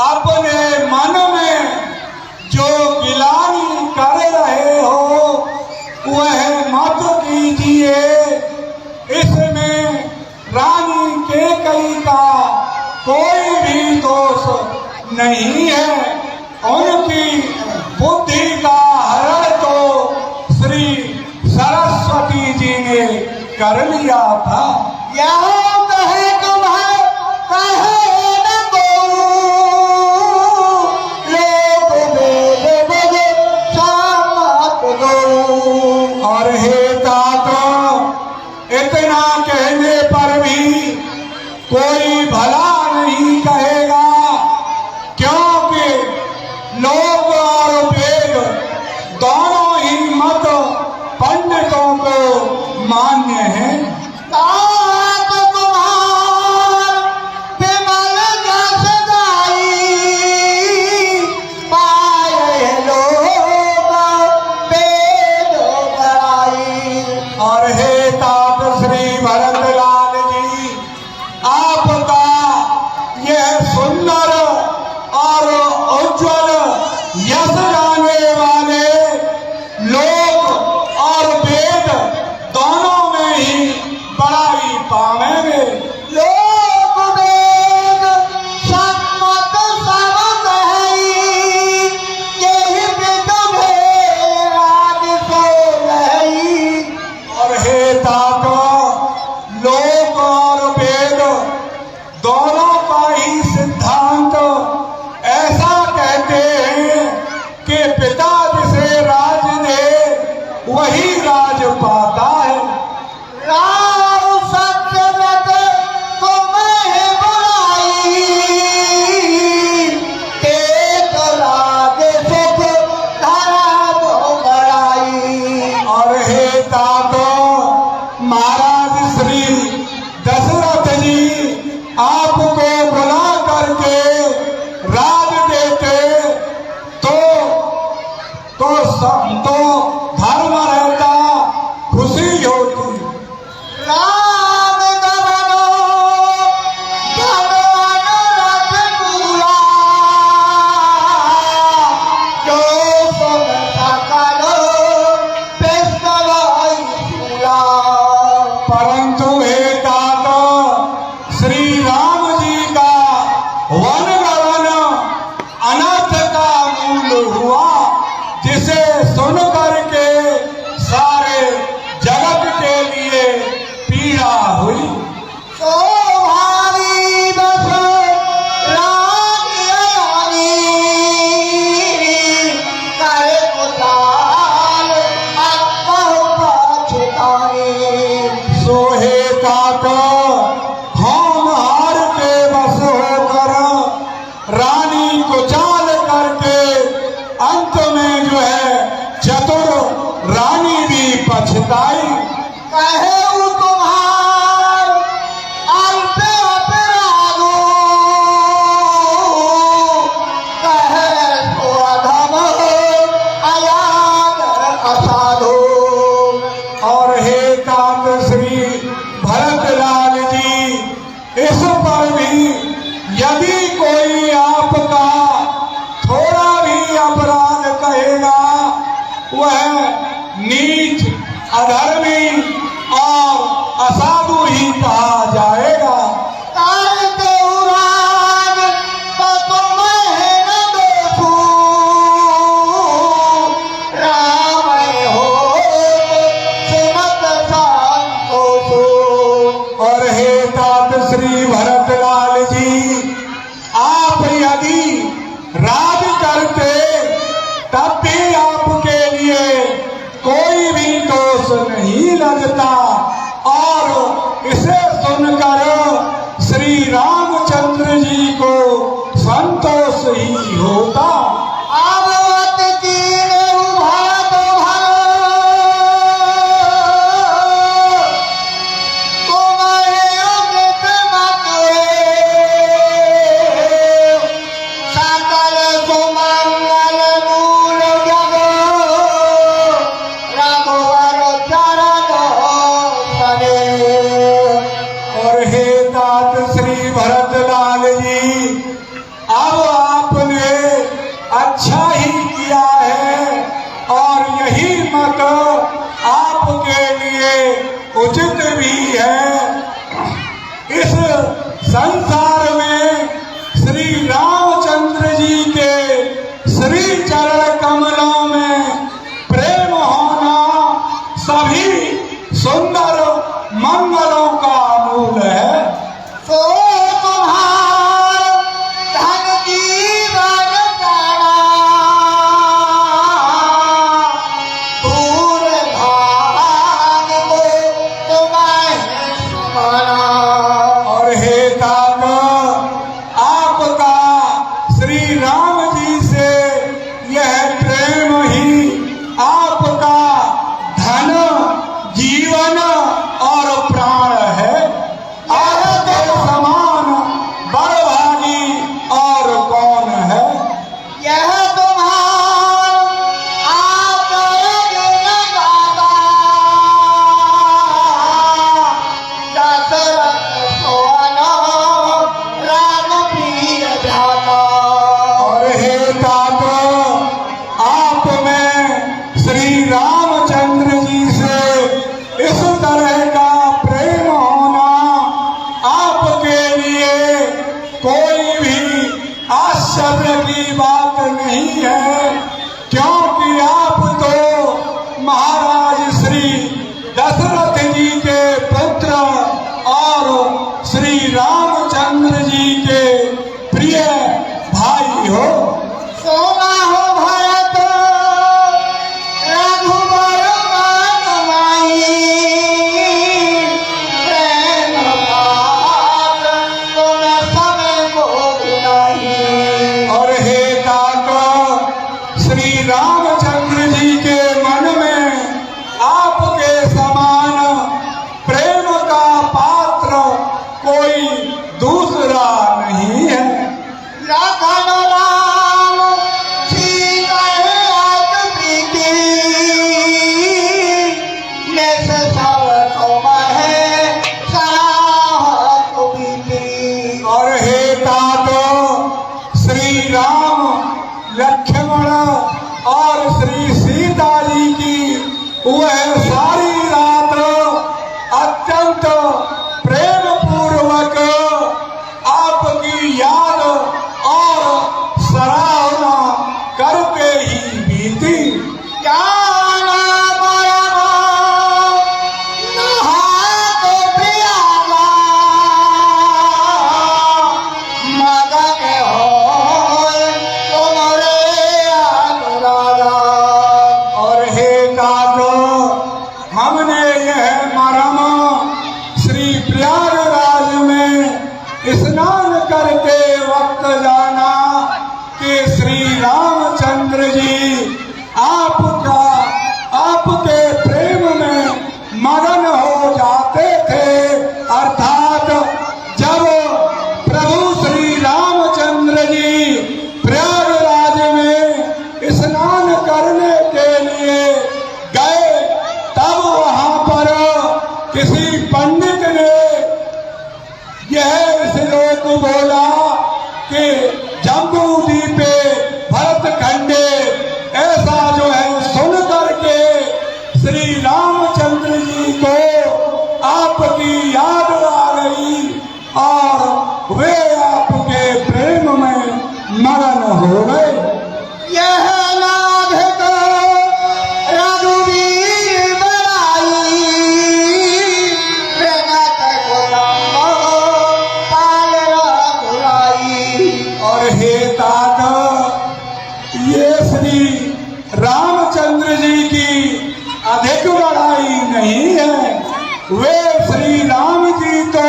अपने मन में जो गिलानी कर रहे हो वह मत कीजिए। इसमें रानी कैकेयी का कोई भी दोष नहीं है। उनकी बुद्धि का हरण तो श्री सरस्वती जी ने कर लिया था। यहाँ कहे तुम्हें कहे न को, लोग वेद वेद सामत दो। और हे तातो, इतना कहने पर भी कोई भला नहीं कहेगा, क्योंकि लोग और वेद दोनों ही मत पंडितों को मान्य है। और हे तात श्री भरत लाल जी, आपका यह सुंदर और उज्जवल यश जाने वाले लोग और वेद दोनों में ही बड़ाई पावेंगे। लोग वेद सम्मत समत है, यही तुम्हें राज सो नहीं। और हे तातो, लोक और वेद दोनों का ही सिद्धांत ऐसा कहते हैं कि पिता जिसे राज दे वही राज पाता है। राम सत्य व्रत तुम्हें बुलाई, तेज राज सुख धरा दो बड़ाई। और हे तातो, महाराज श्री हुई। शोभावी बस रानी करे कुताल अकबहु पाछताई। सोहे तात होनहार के बस होकर रानी को चाल करके अंत में जो है चतुर रानी भी पछताई। कहे तुम्हार अल्प अपराधो कहे तो अधम अयाद असाधो। और हे तात श्री भरतलाल जी, इस पर भी यदि कोई आपका थोड़ा भी अपराध कहेगा वह नीच अधर्मी और असाधु ही कहा जाएगा। और हे तात श्री भरतलाल जी, आप यदि राज करते तब भी आपके लिए कोई भी दोष नहीं लगता। और इसे सुनकर श्री रामचंद्र जी को संतोष ही होता। और हे तात श्री भरतलाल जी, अब आपने अच्छा ही किया है और यही मत आपके लिए उचित भी है। इस संसार में श्री रामचंद्र जी के श्री चरण कमलों में प्रेम होना सभी सुंदर मंगलों का मूल है। सो तुम्हार धन जीवन जाना दूर भाग को तुम्हें सुना। और हे तात, आपका श्री राम जी से यह प्रेम ही आपका धन जीवन और प्राण है। स्नान करते वक्त जाना कि श्री रामचंद्र जी आपके प्रेम में मगन हो जाते थे। अर्थात जब प्रभु श्री रामचंद्र जी प्रयागराज में स्नान करने के लिए गए, तब वहां पर किसी पंडित ने यह श्लोक बोला कि जम्बू द्वीपे भरत खंडे, ऐसा जो है सुन करके श्री रामचंद्र जी को आपकी याद आ गई और वे आपके प्रेम में मगन हो गए। यह नाथ को रघुवीर बड़ाई, प्रणत कुलंब पाल रघुराई। और हे तात, ये श्री रामचंद्र जी की अधिक बड़ाई नहीं है। वे श्री राम जी तो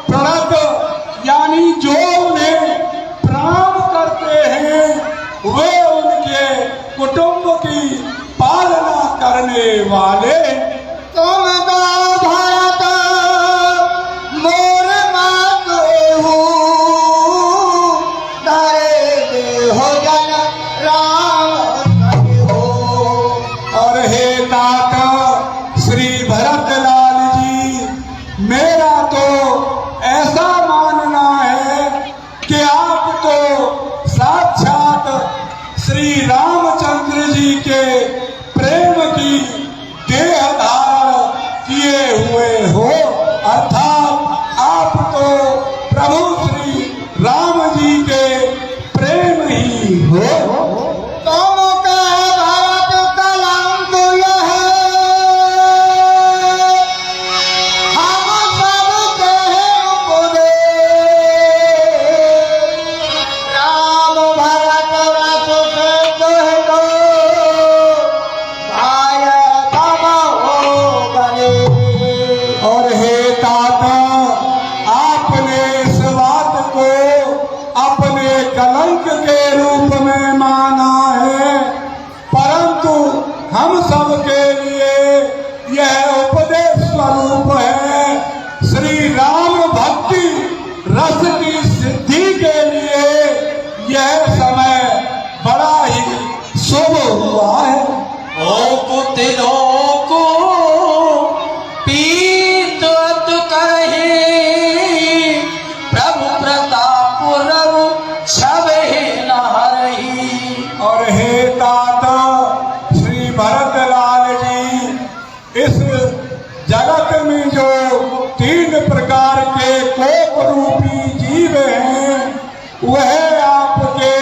प्रणत यानी जो उन्हें प्रणाम करते हैं, वे उनके कुटुंब की पालना करने वाले। तुम तो भरत मोर मातो हो, धरे देहो जन राम हो। और हे तात श्री भरत लाल जी, मेरा तो ऐसा मानना है कि आप तो साक्षात श्री रामचंद्र जी के प्रेम की देह धारण किए हुए हो। अर्थात आप तो प्रभु श्री राम जी के प्रेम ही हो। तुम कह भरत कलंक यह, हम सब कहे उपदेश। राम भरत रस से कह दो, भाय तब हो गए। और हे तात, आपने इस बात को अपने कलंक के रूप में माना है, परंतु हम सब के लिए यह उपदेश स्वरूप है। श्री राम भक्ति रस की सिद्धि के लिए यह समय बड़ा ही शुभ हुआ है। ओ पुत्रों को पीत कहे, प्रभु प्रताप रघु छवि न हरही। और हे तात श्री भरत लाल जी, इस जगत में जो तीन प्रकार के कोप रूपी जीव हैं, वह आपके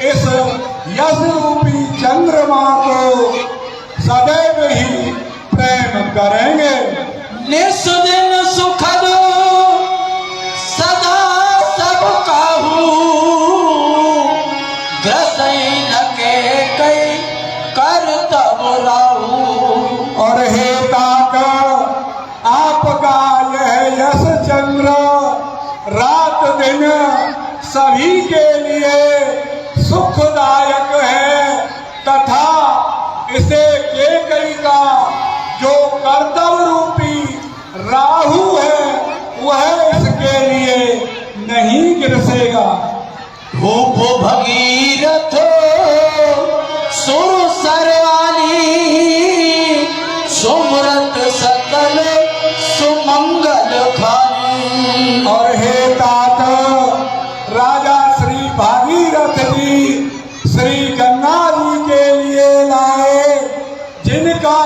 इस यश रूपी चंद्रमा को सदैव ही प्रेम करेंगे। निस दिन सुख दो सदा सब काहू, ग्रसई न के कई कर तब राहू। और हे तात, आपका यह यश चंद्र रात दिन सभी के लिए सुखदायक है, तथा इसे केकई का जो कर्तव्य रूपी राहु है, वह इसके लिए नहीं गिरसेगा। भूप भगीरथ सुर सरवाली, सुमरत सकल सुमंगल खानी। और हे तात, राजा श्री भागीरथ जी श्री गंगा जी के लिए लाए, जिनका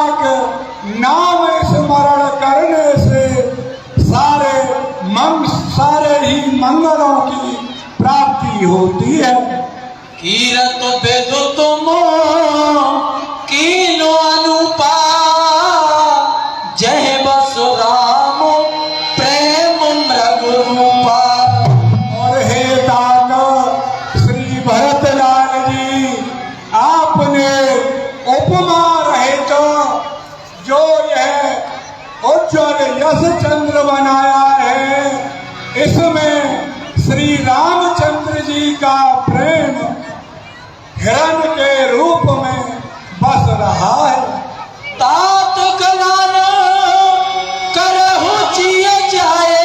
नाम स्मरण करने से सारे ही मंगलों की प्राप्ति होती है। कीरत बेदु तुम कीनो अनुपा, जय बस राम प्रेम मृग रूपा। और हे तात श्री भरत लाल जी, आपने उपमा रहित जो यह उज्ज्वल यश चंद्र बनाया है, इसमें हिरण के रूप में बस रहा है। तात कलान करहु जिय जाए,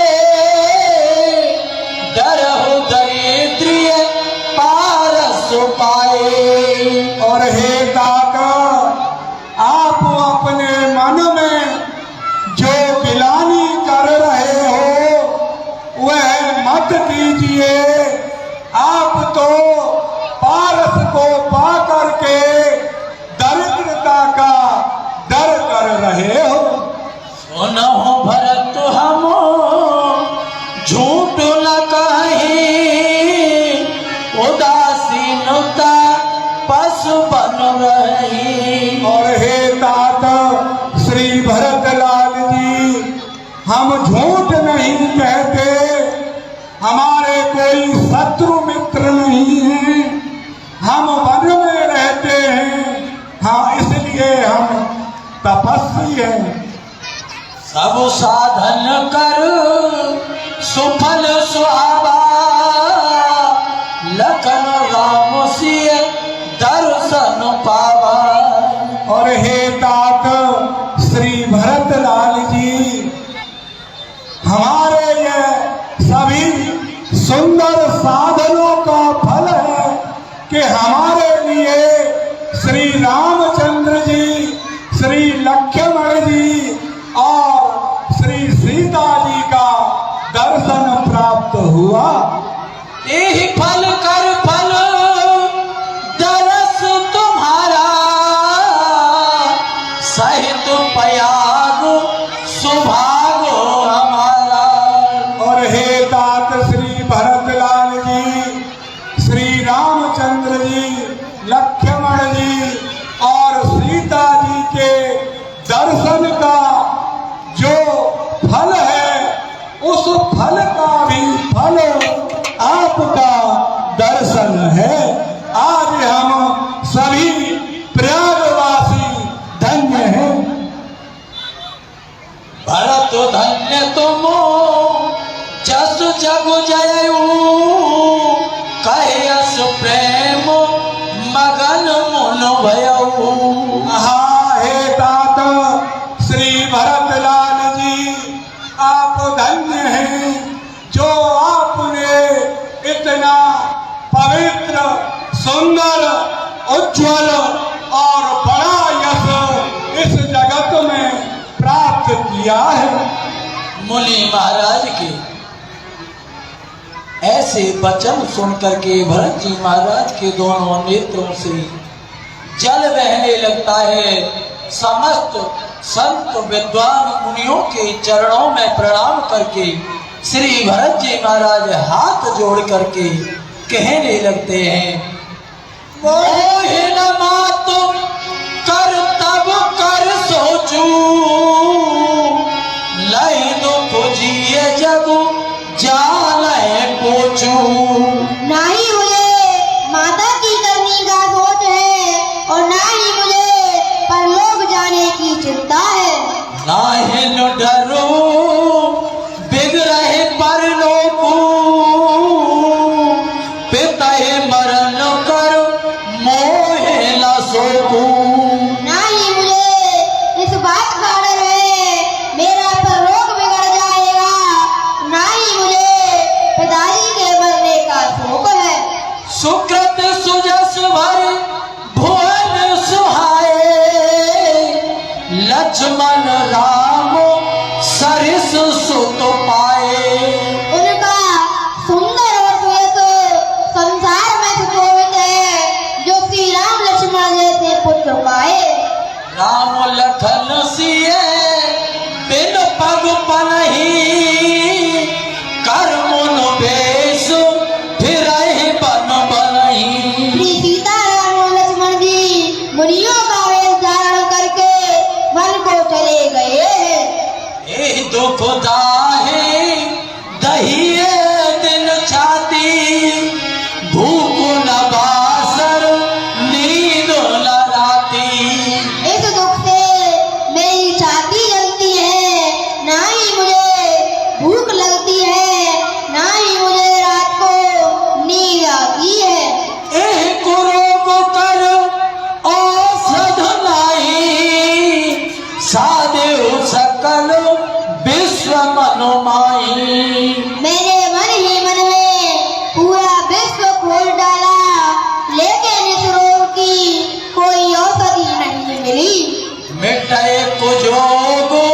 डरहु दरिद्रिय पारस पाए। और हे दाता, आप अपने मन में जो गिलानी कर रहे हो वह मत कीजिए। आप तो पारस को पा करके दरिद्रता का डर कर रहे हो। सुनहु भरत हम झूठ न कहीं, उदासीनता पशु बन रही। और हे तात श्री भरतलाल जी, हम झूठ नहीं कहते, हमारे कोई शत्रु मित्र नहीं है, हम वन में रहते हैं, हाँ इसलिए हम तपस्वी हैं। सब साधन कर सुफल सुहावा, लखन राम सिय दर्शन पावा। और हे तात श्री भरतलाल जी, हमारे ये सभी सुंदर साधनों का फल है कि हमारे लिए श्री रामचंद्र जी, श्री लक्ष्मण जी और श्री सीता जी का दर्शन प्राप्त हुआ। यही फल कर फल दरस तुम्हारा, सहित पयागो सुभागो हमारा। और हे तात श्री भरतलाल जी, श्री रामचंद्र जी, लक्ष्मण जी और सीता जी के दर्शन का जो फल है, उस फल का भी फल आपका दर्शन है। आज हम सभी प्रयागवासी धन्य हैं। भरत धन्य तुम जस जग जयऊ, कहयस प्रेम मगन मुन भयऊ। हाँ हे तात श्री भरतलाल जी, आप धन्य हैं जो आपने इतना पवित्र, सुंदर, उज्ज्वल और बड़ा यश इस जगत में प्राप्त किया है। मुनि महाराज के ऐसे वचन सुनकर के भरत जी महाराज के दोनों नेत्रों से जल बहने लगता है। समस्त संत विद्वान मुनियों के चरणों में प्रणाम करके श्री भरत जी महाराज हाथ जोड़ करके कहने लगते हैं, मोहि न मातु कर तब कर सोचू, लई दुख जिए जब जाने पूछू। ना ही मुझे माता की करनी का सोच है और ना ही मुझे परलोक जाने की चिंता है। नाहि न डरो बिगड़े परलोकू, पितहि मरण कर मोहे न सोकू। ना ही मुझे इस बात का डर है मेरा परलोक बिगड़ जाएगा, ना ही मुझे पिताजी के मरने का शोक है। सुकृत सुजस भर भुवन सुहाए, लक्ष्मण राम सरिस सुत पाए। उनका सुंदर और श्वेत संसार में सुशोभित है, जो श्री राम लक्ष्मण जैसे पुत्र पाए। राम लखन सिए बिन पग पनहि, कर मुन बेश फिरहि बन बनहि। श्री सीता राम और लक्ष्मण जी मुनियों का वेश धारण करके वन को चले गए हैं। एहि दुख दाहे दहिए दिन छाती, भूख न बासर नींद न राती। इस दुख से मेरी छाती माही। मैंने मन ही मन में पूरा विश्व खोज डाला, लेकिन इस रोग की कोई औषधि नहीं मिली। मिटाए को जोगो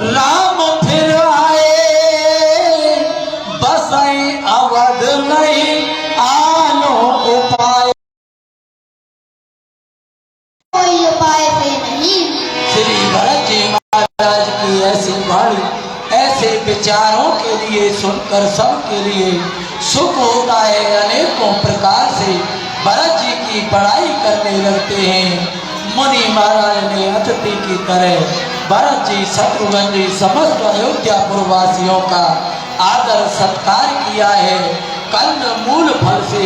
राम फिर आए, बसाई अवध नहीं आनो उपाय। कोई उपाय से नहीं। श्री भरत जी महाराज की ऐसी वाणी, ऐसे विचारों के लिए सुनकर सबके लिए सुख होता है। अनेकों प्रकार से भरत जी की बड़ाई करने लगते हैं। मुनि महाराज ने अतिथि की तरह भरत जी, शत्रुघ्न जी, समस्त अयोध्यापुर वासियों का आदर सत्कार किया है। कंद मूल फल से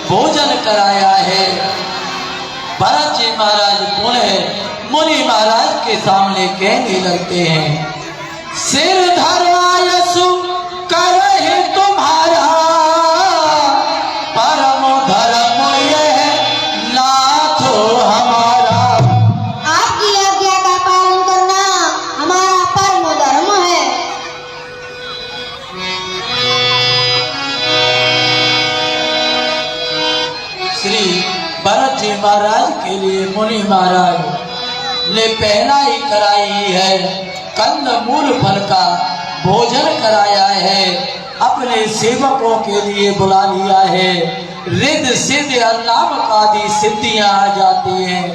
भोजन कराया है। भरत जी महाराज पुनः मुनि महाराज के सामने कहने लगते हैं, सिर धर्मायसु करहि तुम्हारा, परम धर्म यह नाथ हमारा। आपकी आज्ञा का पालन करना हमारा परम धर्म है। श्री भरत जी महाराज के लिए मुनि महाराज ने पहला ही कराई है, कंद मूल फल का भोजन कराया है। अपने सेवकों के लिए बुला लिया है। रिद्ध सिद्ध नामक आदि सिद्धियां आ जाती हैं।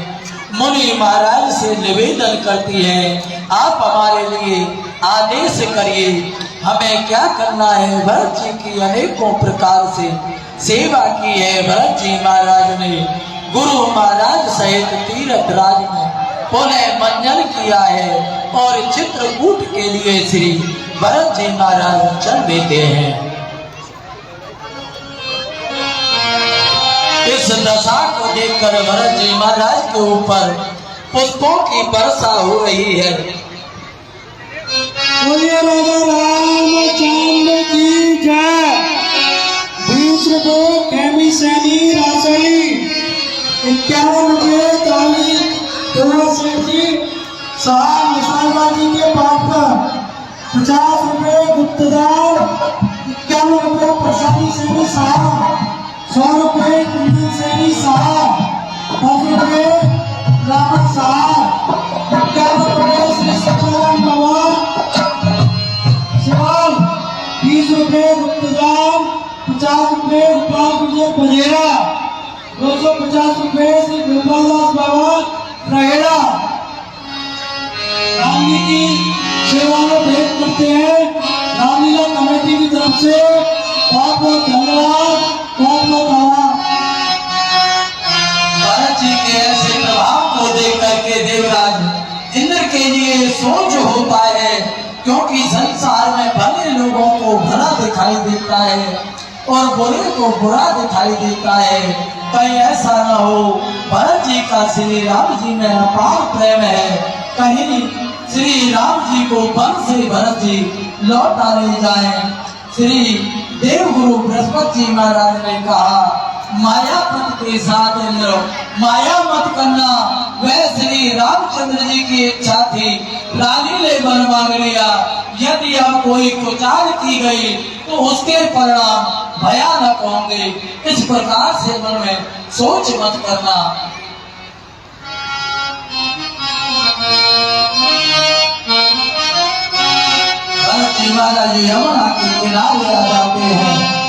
मुनि महाराज से निवेदन करती हैं, आप हमारे लिए आदेश करिए, हमें क्या करना है। भरत जी की अनेकों प्रकार से सेवा की है। भरत जी महाराज ने गुरु महाराज सहित तीर्थ राज में पुनः मंजन किया है और चित्रकूट के लिए श्री भरत जी महाराज चल देते हैं। इस दशा को देखकर भरत जी महाराज के ऊपर पुष्पों की वर्षा हो रही है। बोलिए राजा रामचंद्र की जय। 20 रुपये खेमी सैनी रासली, 51 रुपये तारीख जी साहब निशानवा जी के पाठ पर, 50 रुपये गुप्तदार, 51 रुपये प्रसादी सैनी साहब, 100 रुपये कुंदन सैनी साहब, 10 रुपये रावत साहब, 51 रुपये श्री सच्चिदानंद बाबा शिवाल, 20 रुपये गुप्तदार, 50 रुपये गोपाल विजय बजेरा, 250 रुपये श्री गोपालदास बाबा रहेगा। रामलीला सेवा में भेंट करते हैं। रामलीला कमेटी की तरफ से बहुत बहुत धन्यवाद, बहुत बहुत आभार। भरत जी के ऐसे प्रभाव को देख करके देवराज इंद्र के लिए सोच होता है, क्योंकि संसार में भले लोगों को भला दिखाई देता है और बुरे को बुरा दिखाई देता है। कहीं ऐसा न हो, भरत जी का श्री राम जी में अपार प्रेम है, कहीं श्री राम जी को वन से भरत जी लौटा ले जाएं। श्री देवगुरु बृहस्पति जी महाराज ने कहा, मायापत के साथ इंद्र माया मत करना। वह श्री रामचंद्र जी की इच्छा थी, रानी ने वन मांग लिया। यदि अब कोई कुचाल की गई तो उसके परिणाम भयानक होंगे। इस प्रकार से मन में सोच मत करना। भरत जी महाराज यमुना के किनारे आ जाते हैं।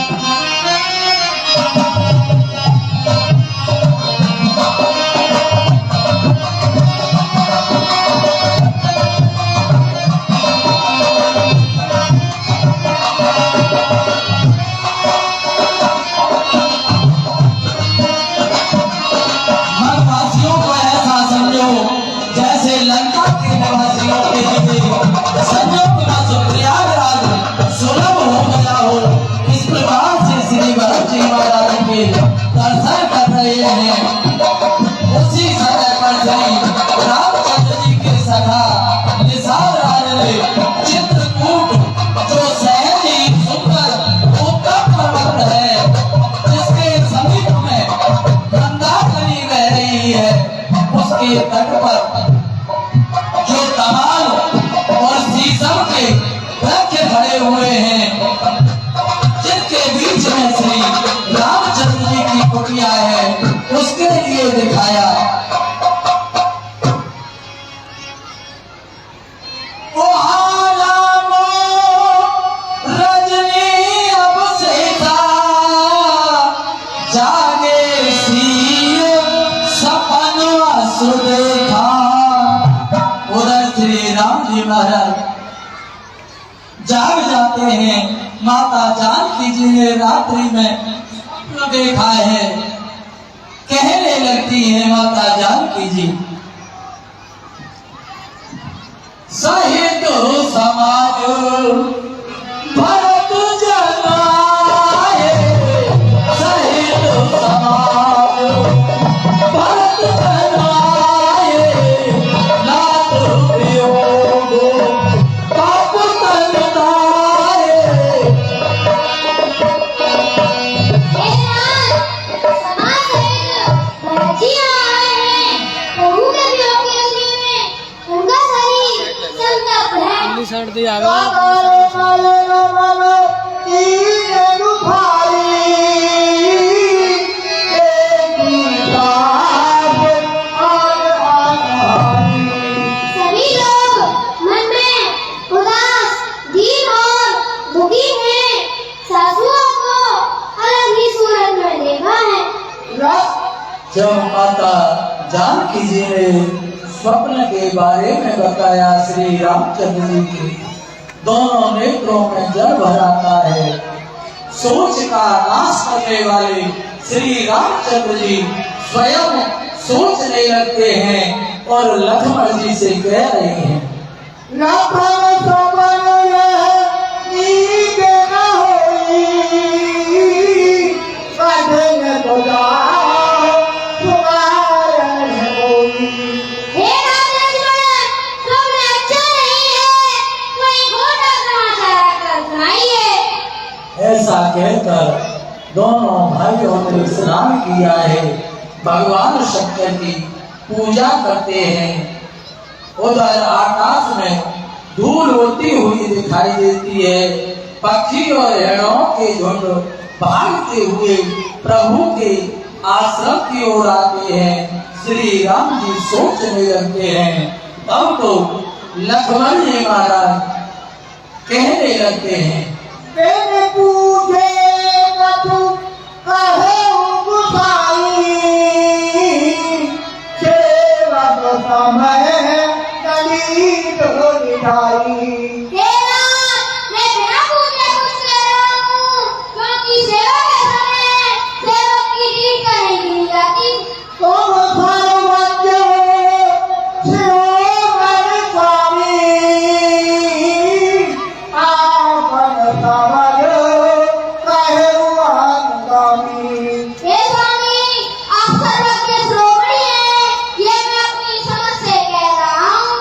दर्शन कर रहे हैं। उसी समय पर श्री रामचंद्र जी के सखा निसार राज ने चित्रकूट, जो सहज ही सुंदर उत्तम पर्वत है, जिसके समीप में मंदाकिनी बह रही है, उसके तट पर जो कमाल और शीशम के वृक्ष बताते हैं माता जानकी जी ने रात्रि में स्वप्न देखा है। कहने लगती है माता जानकी जी, सहित समाज भरत जनाए, सहित समाज भरत जनाए, नाथ वियोग पाप तनताए। सभी लोग मन में उदास, दीन और दुखी हैं। साधुओं को अलग ही सूरत में देखा है। जब माता जानकी जी ने स्वप्न के बारे में बताया श्री रामचंद्र जी के दोनों नेत्रों में जल भर आता है। सोच का नाश करने वाले श्री रामचंद्र जी स्वयं सोचने लगते हैं और लक्ष्मण जी से कह रहे हैं, हे राजलक्ष्मण, स्वप्न अच्छा नहीं है, कोई खोटा समाचार आकर सुनाइए। ऐसा कहकर दोनों भाइयों ने स्नान किया है, भगवान शंकर की पूजा करते हैं। उधर आकाश में धूल उड़ती हुई दिखाई देती है। पक्षी और हिरणों के झुंड भागते हुए प्रभु के आश्रम की ओर आते हैं। श्री राम जी सोचने लगते हैं। तब तो लक्ष्मण जी महाराज कहने लगते हैं, तेरा मैं बिना पूछे कुछ कह रहा हूँ, क्योंकि सेवा के समय सेवक की रीत करने की जाती। हे स्वामी, आप सर्वज्ञ श्रोमणी हैं, ये मैं अपनी समझ से कह रहा हूँ।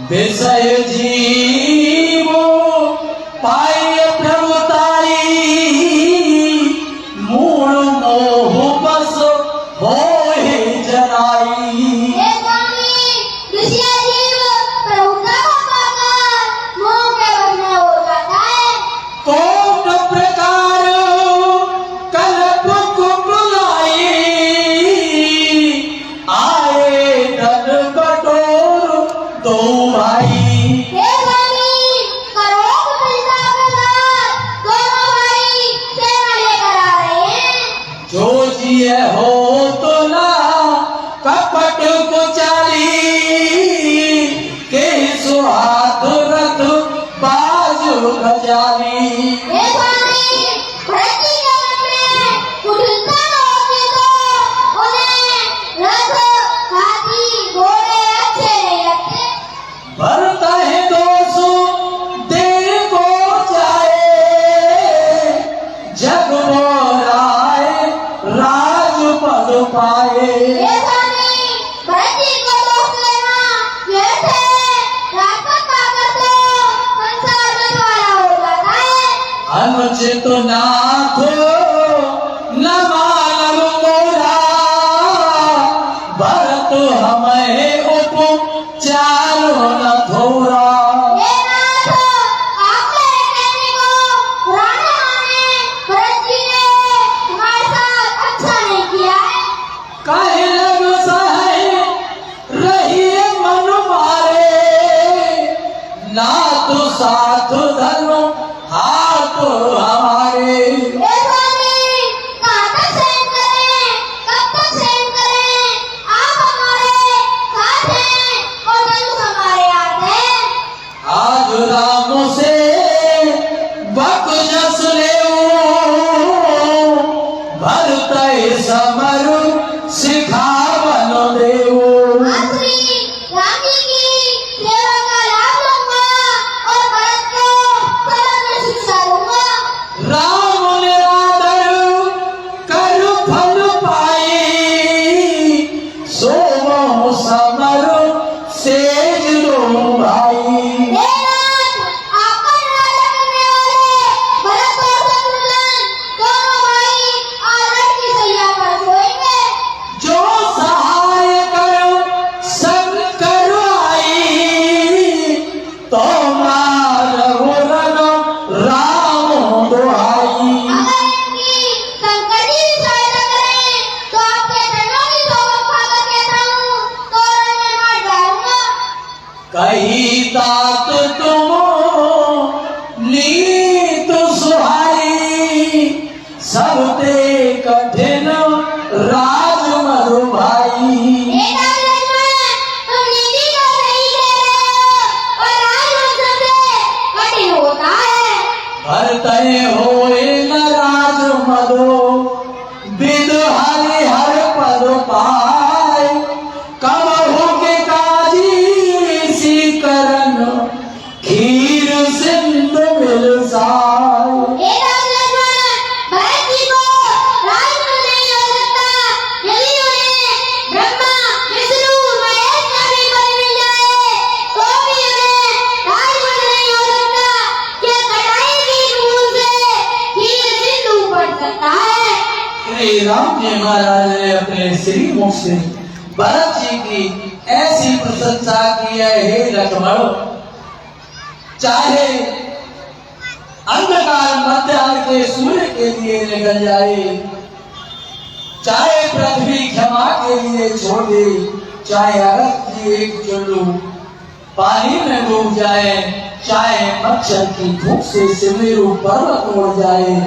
विषय जीव पाय प्रभुताई, मूल मोह बस होए जनाई। हे स्वामी, विषय जीव प्रभुता को पाकर मोह के वश में हो जाता है। कोट प्रकार कल्प कुकुलाई, आए धन बटोर दो भाई। हे स्वामी, करोड़ों को पैसा के साथ दोनों भाई सेना लेकर आ रहे हैं। जो जिए हो तो ना कपट को चाली, के सुहाग रथ बाजू गजाली। हे स्वामी, भरत जी के मन में कुटिलता न होती तो उन्हें रथ, हाथी, घोड़े अच्छे नहीं लगते। भरता है दोषो देर को जाए, जग मोराए राज पद पाए। हे स्वामी, भरत जी को दोष लेना व्यर्थ है। राजपद पाकर तो संसार बंटवारा हो जाता है। अनुचित नाथ न मानव मोरा, भरत हमें उपचार न थोरा। हे नाथ, आपके कहने को पुराने माने भरत जी ने हमारे साथ अच्छा नहीं किया है। कहे लग सहे रही मन मारे, ना तो साथ धरो हाथ हमारे। आज राम से बकजस लेऊ, भरतय समर सिखावन देऊ। राम निरादर कर फल पाई, सोमो समर सेज लो भाई। जो सहाय करो संग करवाई, तो मारहु रनो राम दुहाई। कही तात तुम नीत सुहाई, सबते कठिन राज मरु भाई। भरतय होए न राज मरो, विद हरि हर पद पाए। कबहु के काजी सी करन, खीर सिंध मिल साय। श्री राम जी महाराज ने अपने श्री मुख से भरत जी की ऐसी प्रशंसा की है, हे लक्ष्मण, चाहे अंधकार मध्याह्न के सूर्य के लिए निकल जाए, चाहे पृथ्वी क्षमा के लिए छोड़ दे, चाहे अरब की एक चुल्लू पानी में डूब जाए, चाहे मच्छर की धूप से सिमेरु पर्वत उड़ जाए,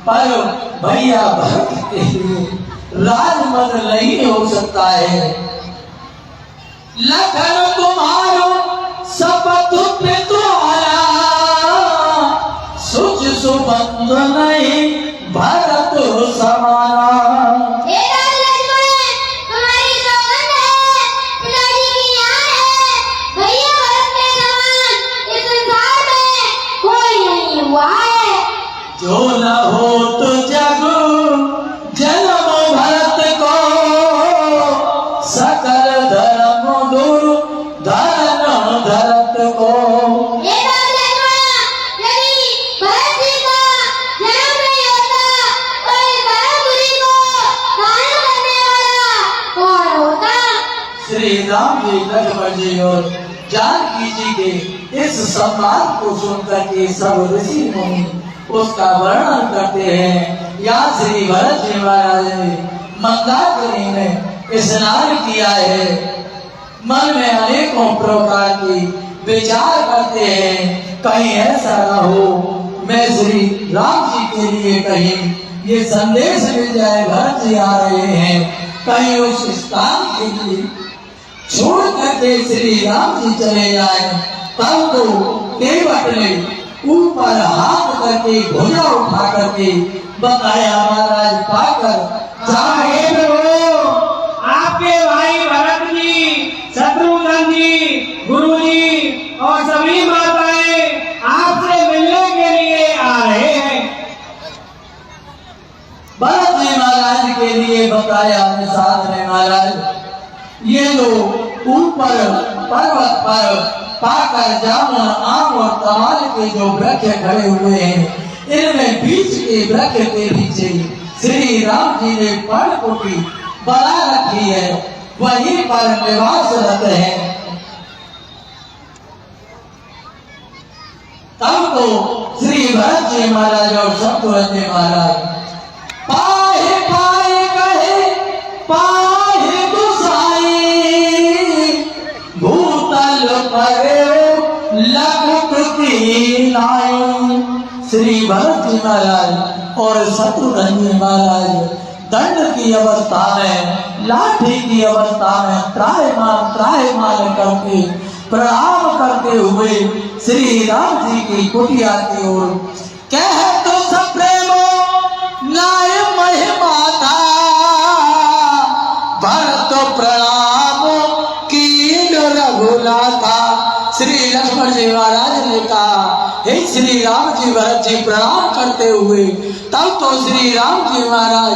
पर भैया भरत के लिए राजमन नहीं हो सकता है। लखन तुम्हारो सपत पे तुम्हारा, सुच सुबंध नहीं भरत समाना। जो न हो तो जग जन्म भरत को, सकल धर्म दूर धरन धरत को। श्री राम जी, लक्ष्मण जी और जानकी जी के इस सम्मान को सुनकर के सब ऋषि मुनि उसका वर्णन करते हैं। यहाँ श्री भरत जी महाराज ने मंदाकिनी में स्नान किया है, मन में अनेकों प्रकार की विचार करते हैं, कहीं ऐसा न हो मैं श्री राम जी के लिए कहीं ये संदेश मिल जाए, भरत जी आ रहे हैं, कहीं उस स्थान के लिए छोड़ करके श्री राम जी चले जाए। तब तो केवट ने ऊपर हाथ करके भुजा उठा करके बताया, महाराज पाकर हे प्रभु, आपके भाई भरत जी, शत्रुघ्न जी, गुरु जी और सभी माताएं आपसे मिलने के लिए आ रहे हैं। भरत जी महाराज के लिए बताया साथ में, महाराज ये लोग ऊपर पर्वत पर पाकर जामुन, आम और कमाल के जो वृक्ष खड़े हुए हैं, इनमें बीच के वृक्ष के पीछे श्री राम जी ने पर्णकुटी बना रखी है, वहीं पर निवासरत है। तब तो श्री भरत जी महाराज और शत्रुघ्न जी महाराज पाए पाए कहे पाए करे लखपति नाई। श्री भरत जी महाराज और शत्रुघ्न जी महाराज दंड की अवस्था में, लाठी की अवस्था में त्रायमान करके प्रणाम करते हुए श्री राम जी की कुटिया की ओर कह तो सब प्रेमो नाय महिमाता भरत प्रणाम की रघुनाथा। श्री लक्ष्मण जी महाराज ने कहा, हे श्री राम जी भरत जी प्रणाम करते हुए तब तो श्री राम जी महाराज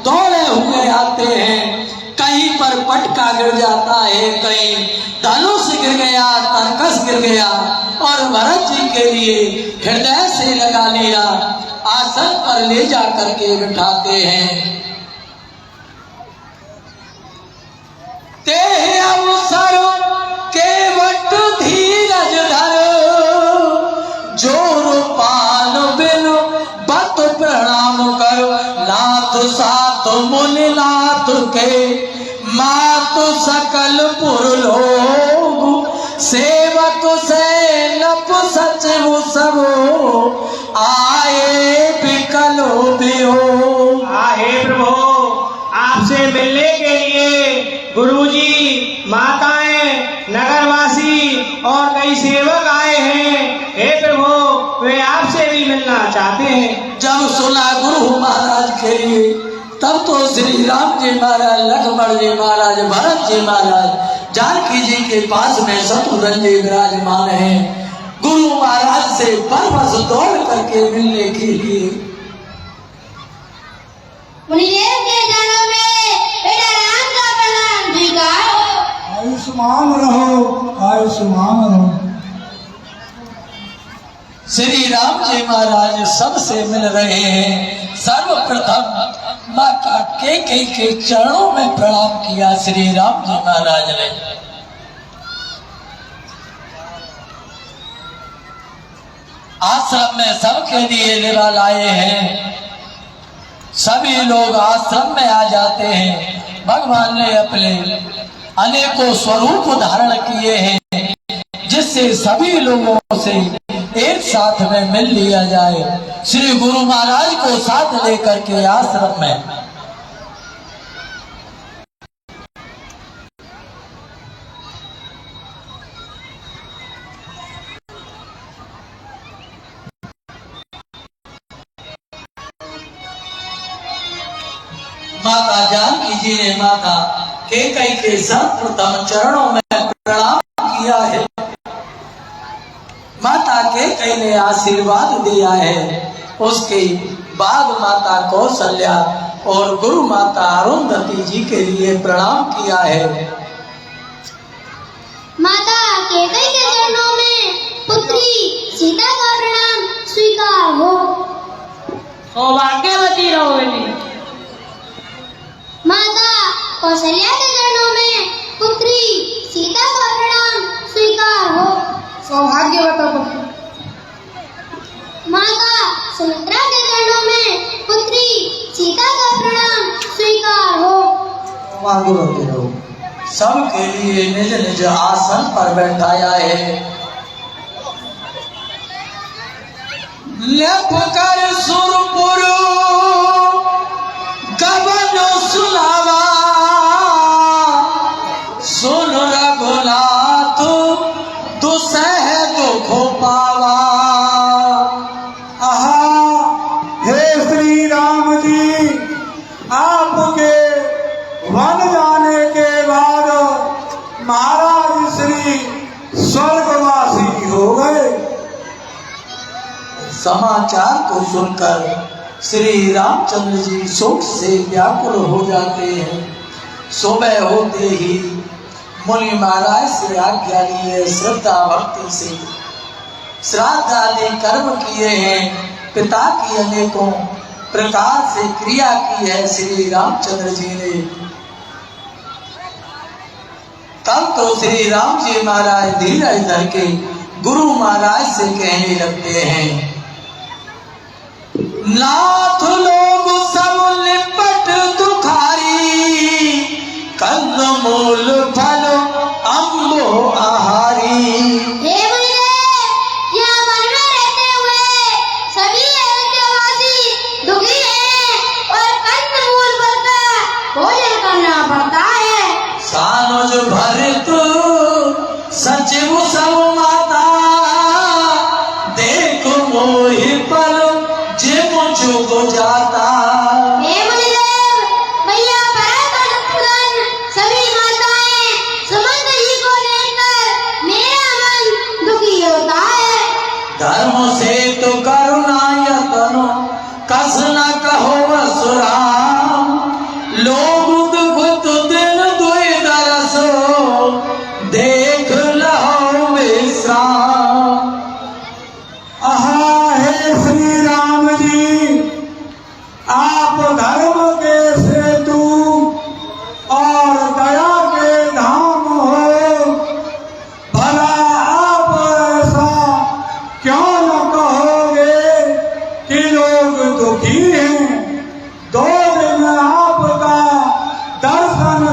दौड़े हुए आते हैं। कहीं पर पटका गिर जाता है, कहीं धनुष गिर गया, तर्कस गिर गया और भरत जी के लिए हृदय से लगा लिया, आसन पर ले जा करके बिठाते हैं। ते अवसर केवट धीरज धर जोर पान बिन बत प्रणाम कर। नाथ साथ मुनि नाथ के मात सकल पुर लोग सेवक से नप सचिव सब आए बिकलो बिहो। हे प्रभु, आपसे मिलने के लिए गुरुजी, माताएं, नगरवासी और कई सेवक आए हैं। हे प्रभु, वे आपसे भी मिलना चाहते हैं। जब सुना गुरु महाराज के लिए तब तो श्री राम जी महाराज, लक्ष्मण जी महाराज, भरत जी महाराज जानकी जी के पास में शत्रुघ्न जी विराजमान हैं। गुरु महाराज से परवश दौड़ करके मिलने के लिए मुनिदेव के चरणों में बेटा राम का प्रणाम स्वीकार हो। आयुष्मान रहो, आयुष्मान रहो। श्री राम जी महाराज सबसे मिल रहे हैं। सर्वप्रथम माता कैकेयी के चरणों में प्रणाम किया श्री राम जी महाराज ने। आश्रम में सबके लिए निरा लाए हैं। सभी लोग आश्रम में आ जाते हैं। भगवान ने अपने अनेकों स्वरूप धारण किए हैं जिससे सभी लोगों से एक साथ में मिल लिया जाए। श्री गुरु महाराज को साथ लेकर के आश्रम में माता जानकी जी ने माता कैकेयी के सर्वप्रथम चरणों में प्रणाम किया है। माता कैकेयी ने आशीर्वाद दिया है। उसके बाद माता कौशल्या और गुरु माता अरुंधति जी के लिए प्रणाम किया है। माता कैकेयी के चरणों में पुत्री सीता का प्रणाम स्वीकार हो। सौभाग्यवती रहो बेटी। माता कौशल्या के चरणों में पुत्री सीता का प्रणाम स्वीकार हो। सौभाग्यवती माता सुमित्रा के चरणों में पुत्री सीता का प्रणाम स्वीकार हो। सबके लिए निज निज आसन पर बैठाया है। लेप कर सुरपुर गबन सुनावा सुन रघुनाथ दुसह दुख पावा। हे श्री राम जी, आपके वन जाने के बाद महाराज श्री स्वर्गवासी हो गए। समाचार को सुनकर श्री रामचंद्र जी शोक से व्याकुल हो जाते हैं। सुबह होते ही मुनि महाराज से आज्ञा लिए श्रद्धा भक्ति से श्राद्ध आदि कर्म किए हैं। पिता की अनेकों प्रकार से क्रिया की है श्री रामचंद्र जी ने। तब तो श्री राम जी महाराज धीरज धर के गुरु महाराज से कहने लगते हैं, नाथ लोग सब लिपट दुखारी कंद मूल फल अम्बो आहारी।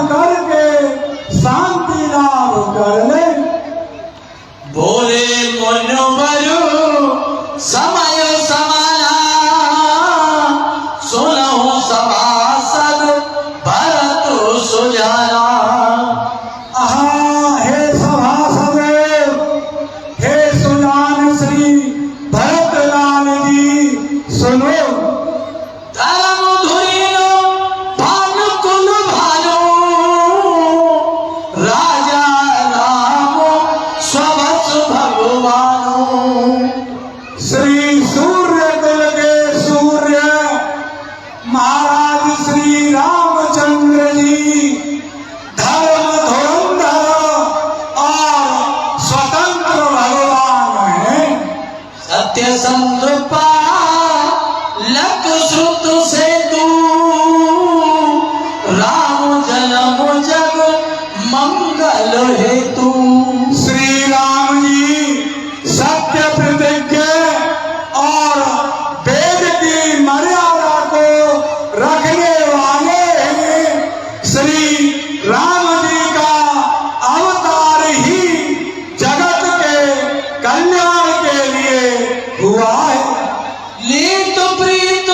करके शांति लाभ कर ले। बोले मुनिवर समय समाना, सुनहु सभासद भरत सुजाना। आहा, हे सभासद, हे सुजान श्री भरत लाल जी, सुनो। धर्म धुरीनो भानुकुल भानु, राजा राम स्ववत्स भगवानु। श्री सूर्य कुल के सूर्य महाराज श्री रामचंद्र जी धर्म धुरंधर और स्वतंत्र भगवान हैं। सत्य संतुपा लक श्रुत से तू, राम जन्म जग मंगल हेतु। श्री राम जी सत्य प्रतिज्ञ और वेद की मर्यादा को रखने वाले हैं। श्री राम जी का अवतार ही जगत के कल्याण के लिए हुआ है। लीत प्रीत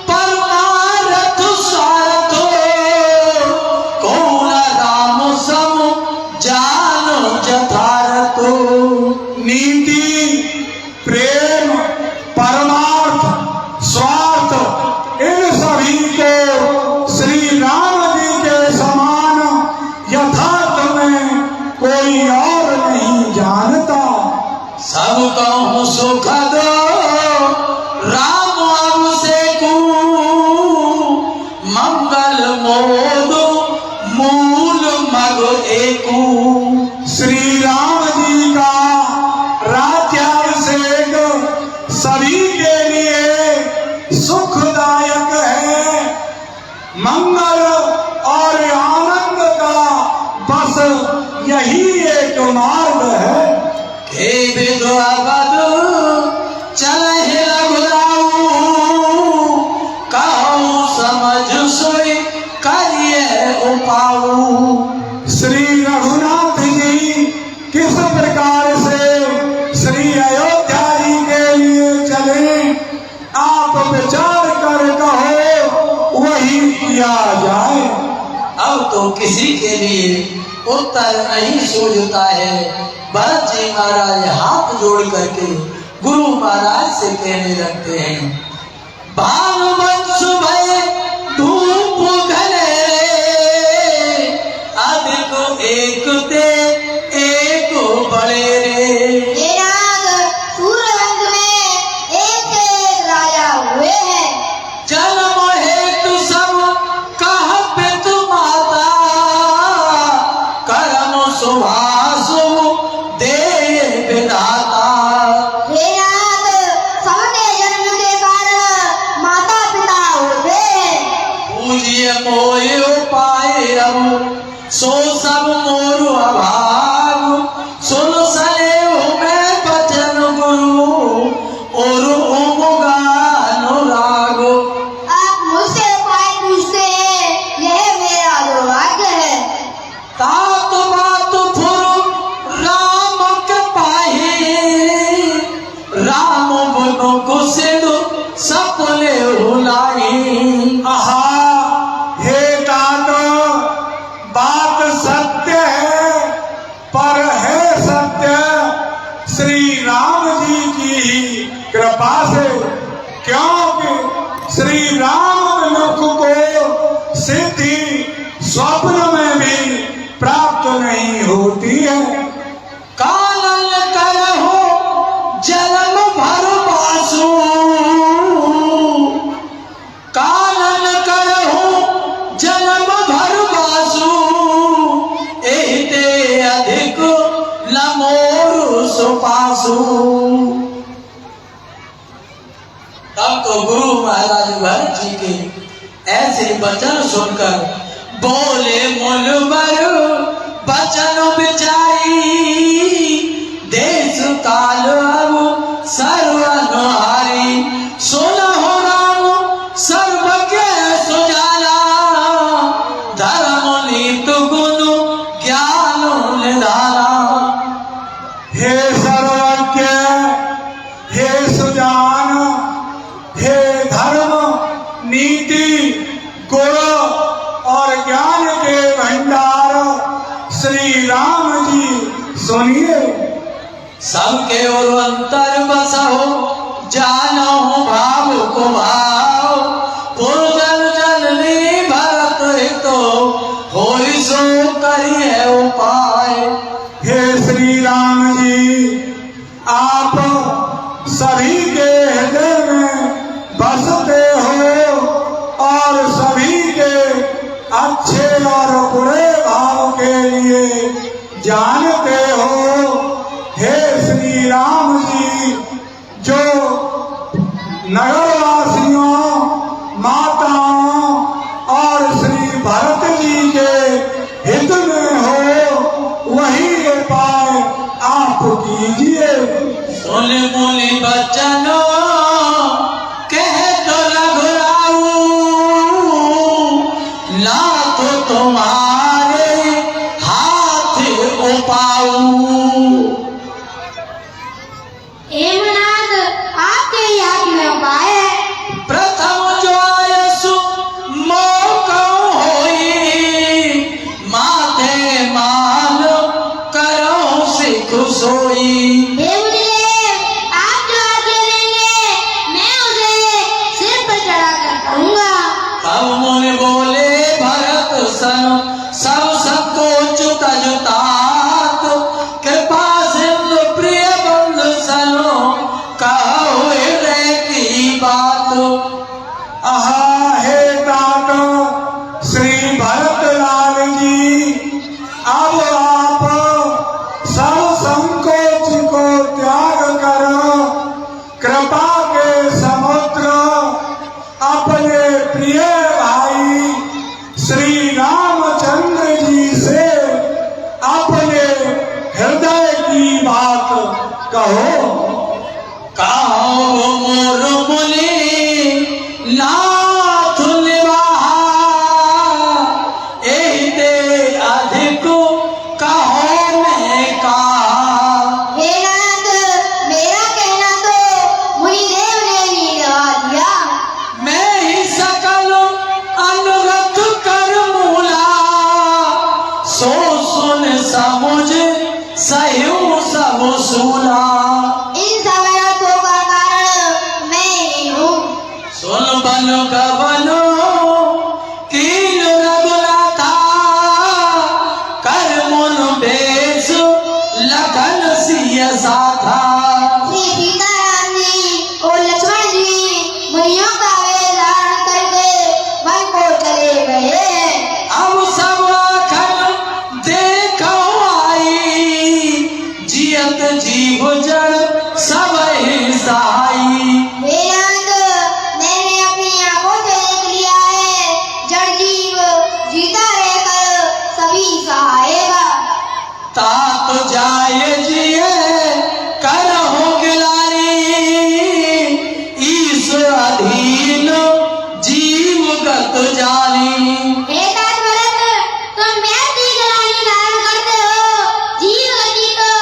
परमारथ स्वार्थ, कौन राम सम जानो जथारथ। नीति, प्रेम, परमार्थ, स्वार्थ, इन सभी को श्री राम जी के समान यथार्थ में कोई और नहीं जानता। सब कहूँ सुख दो राम अब से कू, मंगल मोद मूल मग एकू। श्री राम जी का राज्याभिषेक सभी के लिए सुखदायक है। मंगल और आनंद का बस यही एक मार्ग है। हे विद्वद चलहि रघुराऊ, कहूँ समझ सोई करिए उपाऊ। श्री रघुनाथ जी किस प्रकार से श्री अयोध्या जी के लिए चले, आप विचार कर कहो, वही किया जाए। अब तो किसी के लिए उत्तर नहीं सूझता है। भरत जी महाराज हाथ जोड़ करके गुरु महाराज से कहने लगते हैं, भानुवंश भय धूप घने, अधिक एक ते एक बड़े रे। ये नाग सूर्यवंश में एक से एक राजा हुए हैं। जन्म हेतु सब कह पितु माता, कर्म सुभासु दे विधाता। ये नाग सबके जन्म के कारण माता पिता होते हैं। पूजिए मोय पाए रघु, सो सब मोरु अभाग। सुन सलेहु मैं बचन गुरु, और उमुगा अनुराग। आप मुझसे उपाय पूछते हैं, यह मेरा दुर्भाग्य है। तात बात फुर राम के पाही, राम बनो को सिंधु सपने हुलाई। आहा, हे तात, बात सत्य है, पर है सत्य श्री राम जी की ही कृपा से। क्योंकि श्री राम विमुख को सिद्धि स्वप्न में भी प्राप्त नहीं होती है। कानन करहु जन्म भर बासु, कानन करहु जन्म भर बासु, एहिते अधिक लमोरु सुपासु। तब तो गुरु महाराज भरत जी के ऐसे वचन सुनकर बोले मुनिवर बचन बिचारी, देश काल अब सर्वनुहारी। सुनहु राम सर्वज्ञ सुजाला, धर्म नीति सुनिए। सबके और अंतर बसहो जानो भाव को भाव, पुरजन जननी भरत हितो होई सो करी है उपाय। हे श्री राम जी, आप सभी के हृदय में बसते हो और सभी के अच्छे और बुरे भाव के लिए जानते हो। हे श्री राम जी, जो नगरवासियों, माताओं और श्री भरत जी के हित में हो वही उपाय आप कीजिए। सुन मुनि बचनो कह तो रघुराऊ, नाथ तुम्हारे हाथ उपाऊ। हेमनाथ, आपके ही हाथ में उपाय है। प्रथम जो आयसु मौका होई, माथे मान करो सिख सोई। हे मुनिदेव, आप जो आज्ञा देंगे मैं उसे सिर पर चढ़ाकर कहूँगा। तब मुनि बोले भरत सन सब संकोच तजुतात, कृपा सिंधु प्रिय बंधु सनो कहो हृदय की बात। आहा, हे तात श्री भरत लाल जी, अब आप सब संकोच को त्याग कर कृपा के समुद्र अपने प्रिय भाई श्री रामचंद्र जी से अपने हृदय की बात कहो। कहो मोर मुनि नाथ निवाहा, एहि दे अधिक कहो मैं कहा। हे नाथ, मेरा कहना तो मुनिदेव ने ही निभा दिया। मैं ही सकल अनुरथ कर मूला, सो सुन समुझ सह्यु सब सूला। इन सब अनर्थों का कारण मैं ही हूँ। सुन बन गवनो कीन रघुनाथा, कर मुन बेश लगन सिय साथा। श्री सीताराम जी और लक्ष्मण जी मुनियों का वेश धारण करके वन को चले गए हैं। अब सब अखन देखो आई, जियत जीव जड़ सब ही सहाई। हे नाथ, मैंने अपनी आंखों से देख लिया है, जड़ जीव जीता रहकर सभी सहायेगा। तात जाय जिये करहु गिलानी, ईश अधीन जीव गत जानी। हे तात भरत, तुम व्यक्ति गिलानी धारण करते हो, जीव गति तो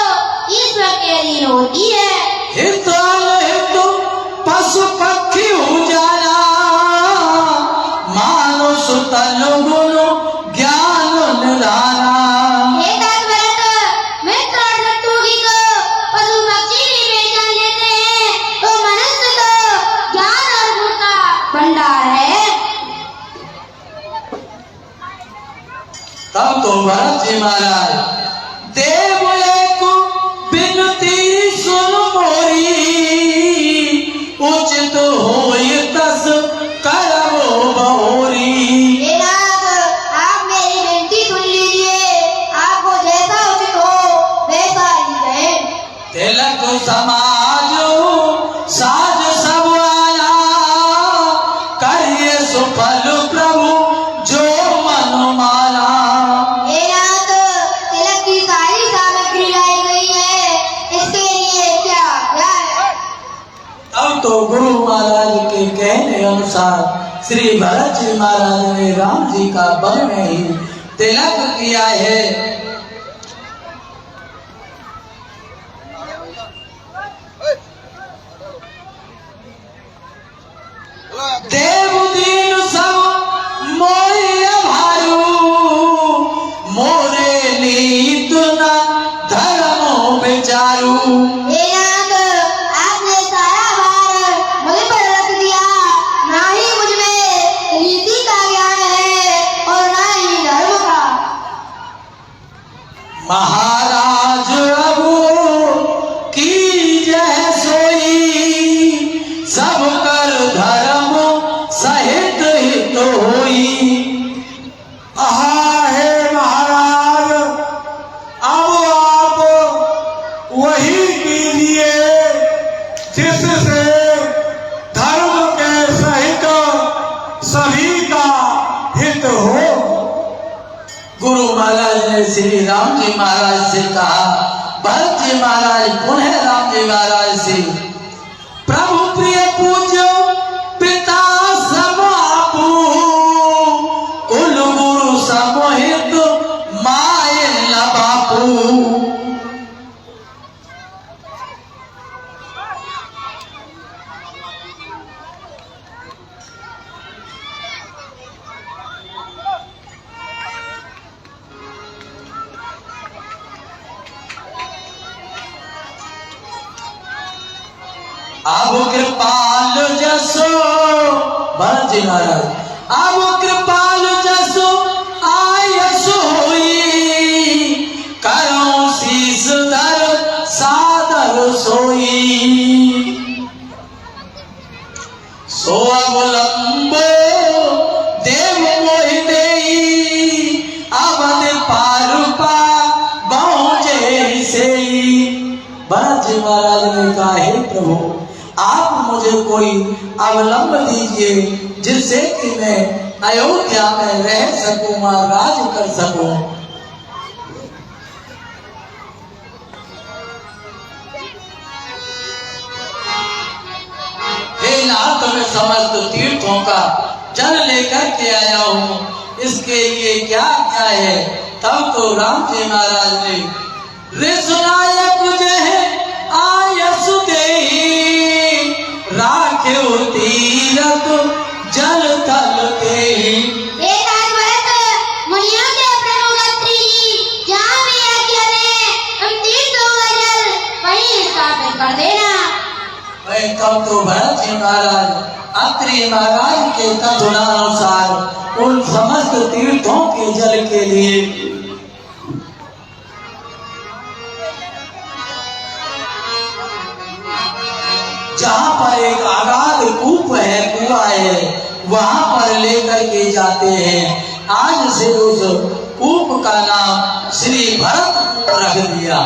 ईश्वर के अधीन होती है। हित अनहित पशु पक्षी उजाला, मानुष तन गुण ज्ञान निधाना। हे तात भरत, मित्र और शत्रु की तो पशु पक्षी भी पहचान लेते हैं, तो मनुष्य तो ज्ञान और गुण का भंडार है। तब तो भरत जी महाराज देव एक बिनती सुन मोरी, उचित होय तस करबो बहोरी। हे नाथ, आप मेरी विनती सुन लीजिए, आपको जैसा उचित हो वैसा ही कहें। तिलक समाज साज सब आया, करिए सुफल प्रभु जो मन माना। हे नाथ, तिलक की सारी सामग्री लाई गई है, इसके लिए क्या है? अब तो गुरु महाराज के कहने अनुसार श्री भरत जी महाराज ने राम जी का बल में ही तिलक किया है। देव दीन सब मोय भायु, मोरे नीत न धर्म महाराज अब की जय सोई, सब कर धर्म सहित हित होई। हे महाराज, अब आप वही कीजिए जिससे धर्म के सहित सभी का हित हो। गुरु महाराज ने श्री राम जी महाराज से कहा। भरत जी महाराज पुनः राम जी महाराज से, प्रभु प्रिय पूज्य पिता समापू, कुल गुरु समोहित माय न बापू। अब कृपाल जसो, भरत जी महाराज, अब कृपाल जसो आयस होई, करो शीस धर सादर सोई। सो अवलंबो देव मोहि देई, अवध पारुपा बहुजे सेई। भरत जी महाराज ने कहा, हे प्रभु, आप मुझे कोई अवलंब दीजिए जिससे कि मैं अयोध्या में रह सकूं, राज कर सकूं। हे नाथ, मैं समस्त तीर्थों का जल लेकर के आया हूं, इसके लिए क्या क्या है? तब तो राम जी महाराज ने ऋषनायक जय आयस देहि, राखे तीरथ जल थल देहि। हे भरत, मुनियों के प्रमुखत्री जी, जहाँ भी आज्ञा दें, हम तीर्थों का जल वहीं स्थापित कर देना। वही तब तो भरत जी महाराज अत्रि महाराज के कथनानुसार उन समस्त तीर्थों के जल के लिए जहाँ पर एक अगाध कूप है, कुआं है, वहां पर लेकर के जाते हैं। आज से उस कूप का नाम श्री भरत रख दिया।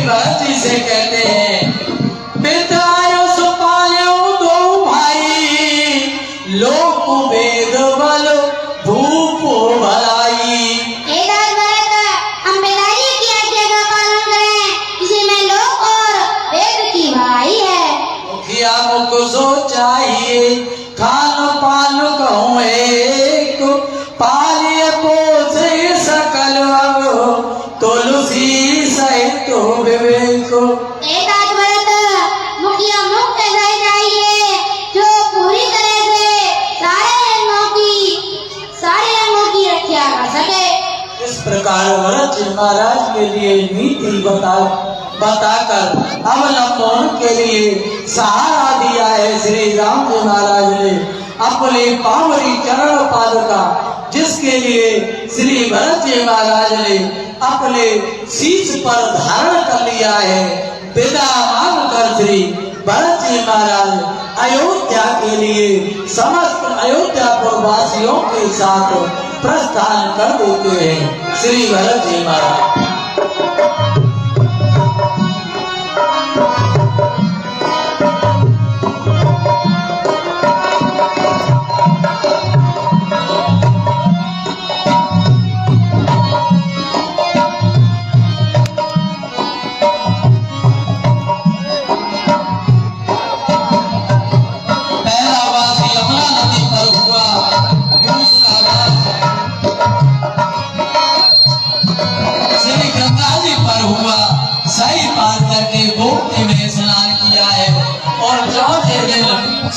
भरत जी से कहते हैं, पितायो सुपायो दो भाई, लोक वेद बल भूप भलाई। हम पिताजी की आज्ञा का पालन करें, इसी में लोक और वेद की भलाई है। मुखिया मुख सो चाहिए, खान पान कहूँ एक, पालिय पोसे सकल तुलसी सहित विवेक। मुखिया मुक्त चाहिए, जो पूरी तरह से सारे अंगों की रक्षा कर सके। इस प्रकार भरत जी महाराज के लिए नीति बताकर अवलंबन के लिए सहारा दिया है श्री राम जी महाराज ने अपने पावरी चरण पादुका, जिसके लिए श्री भरत जी महाराज ने अपने शीश पर धारण कर लिया है। विदा मांगकर श्री भरत जी महाराज अयोध्या के लिए समस्त अयोध्यापुर वासियों के साथ प्रस्थान कर देते हैं। श्री भरत जी महाराज जी पर हुआ दूसरा वार, श्री गंगा जी पर हुआ सही पार करके गोमती में स्नान किया है। और चौथे दिन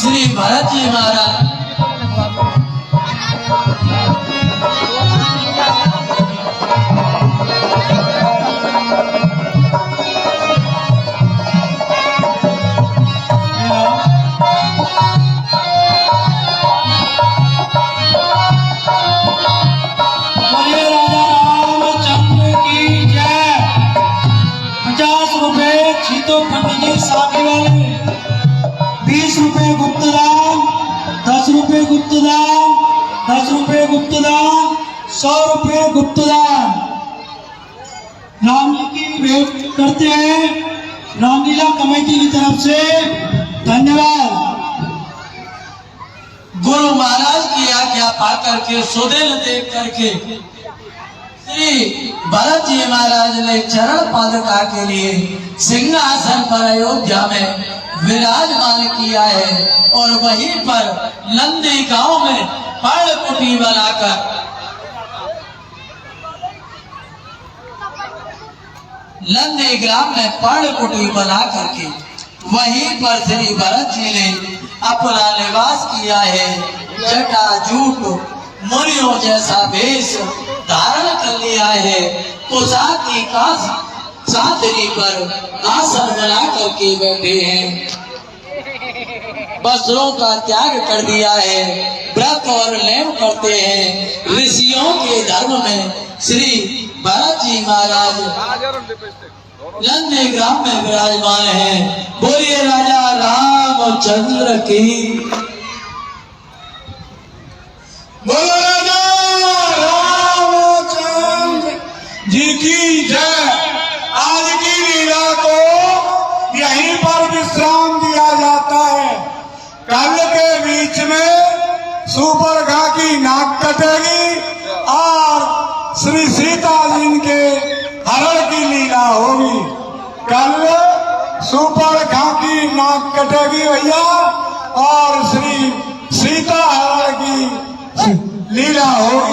श्री भरत जी महाराज बोलिए राजा रामचंद्र की जय। 50 रुपए छीतो पंडित जी साथी वाले, 20 रुपए गुप्तदान, 10 रुपए गुप्तदान, 10 रुपए गुप्तदान, 100 रुपए गुप्तदान। राम जी की भेंट करते हैं रामलीला कमेटी की तरफ से। धन्यवाद। गुरु महाराज की आज्ञा पाकर के सुदिन देख करके श्री भरत जी महाराज ने चरण पादुका के लिए सिंहासन पर अयोध्या में विराजमान किया है। और वहीं पर नंदी गांव में पर्णकुटी बनाकर नंदी ग्राम में पर्णकुटी बना करके वहीं पर श्री भरत जी ने अपना निवास किया है। जटा जूट मुनियों जैसा वेश धारण कर लिया है। कुशा की काश सादरी पर आसन बना करके बैठे हैं। वस्त्रों का त्याग कर दिया है, व्रत और नेम करते हैं। ऋषियों के धर्म में श्री भरत जी महाराज नंदी ग्राम में विराजमान हैं। बोलिए राजा रामचंद्र की, बोलो राजा रामचंद्र जी की जय। आज की लीला को यहीं पर विश्राम दिया जाता है। कल के बीच में सुपरघा की नाक कटेगी और श्री सीता जी के हरण की लीला होगी। कल सुपरघा की नाक कटेगी भैया और श्री सीता हरण की लीला होगी।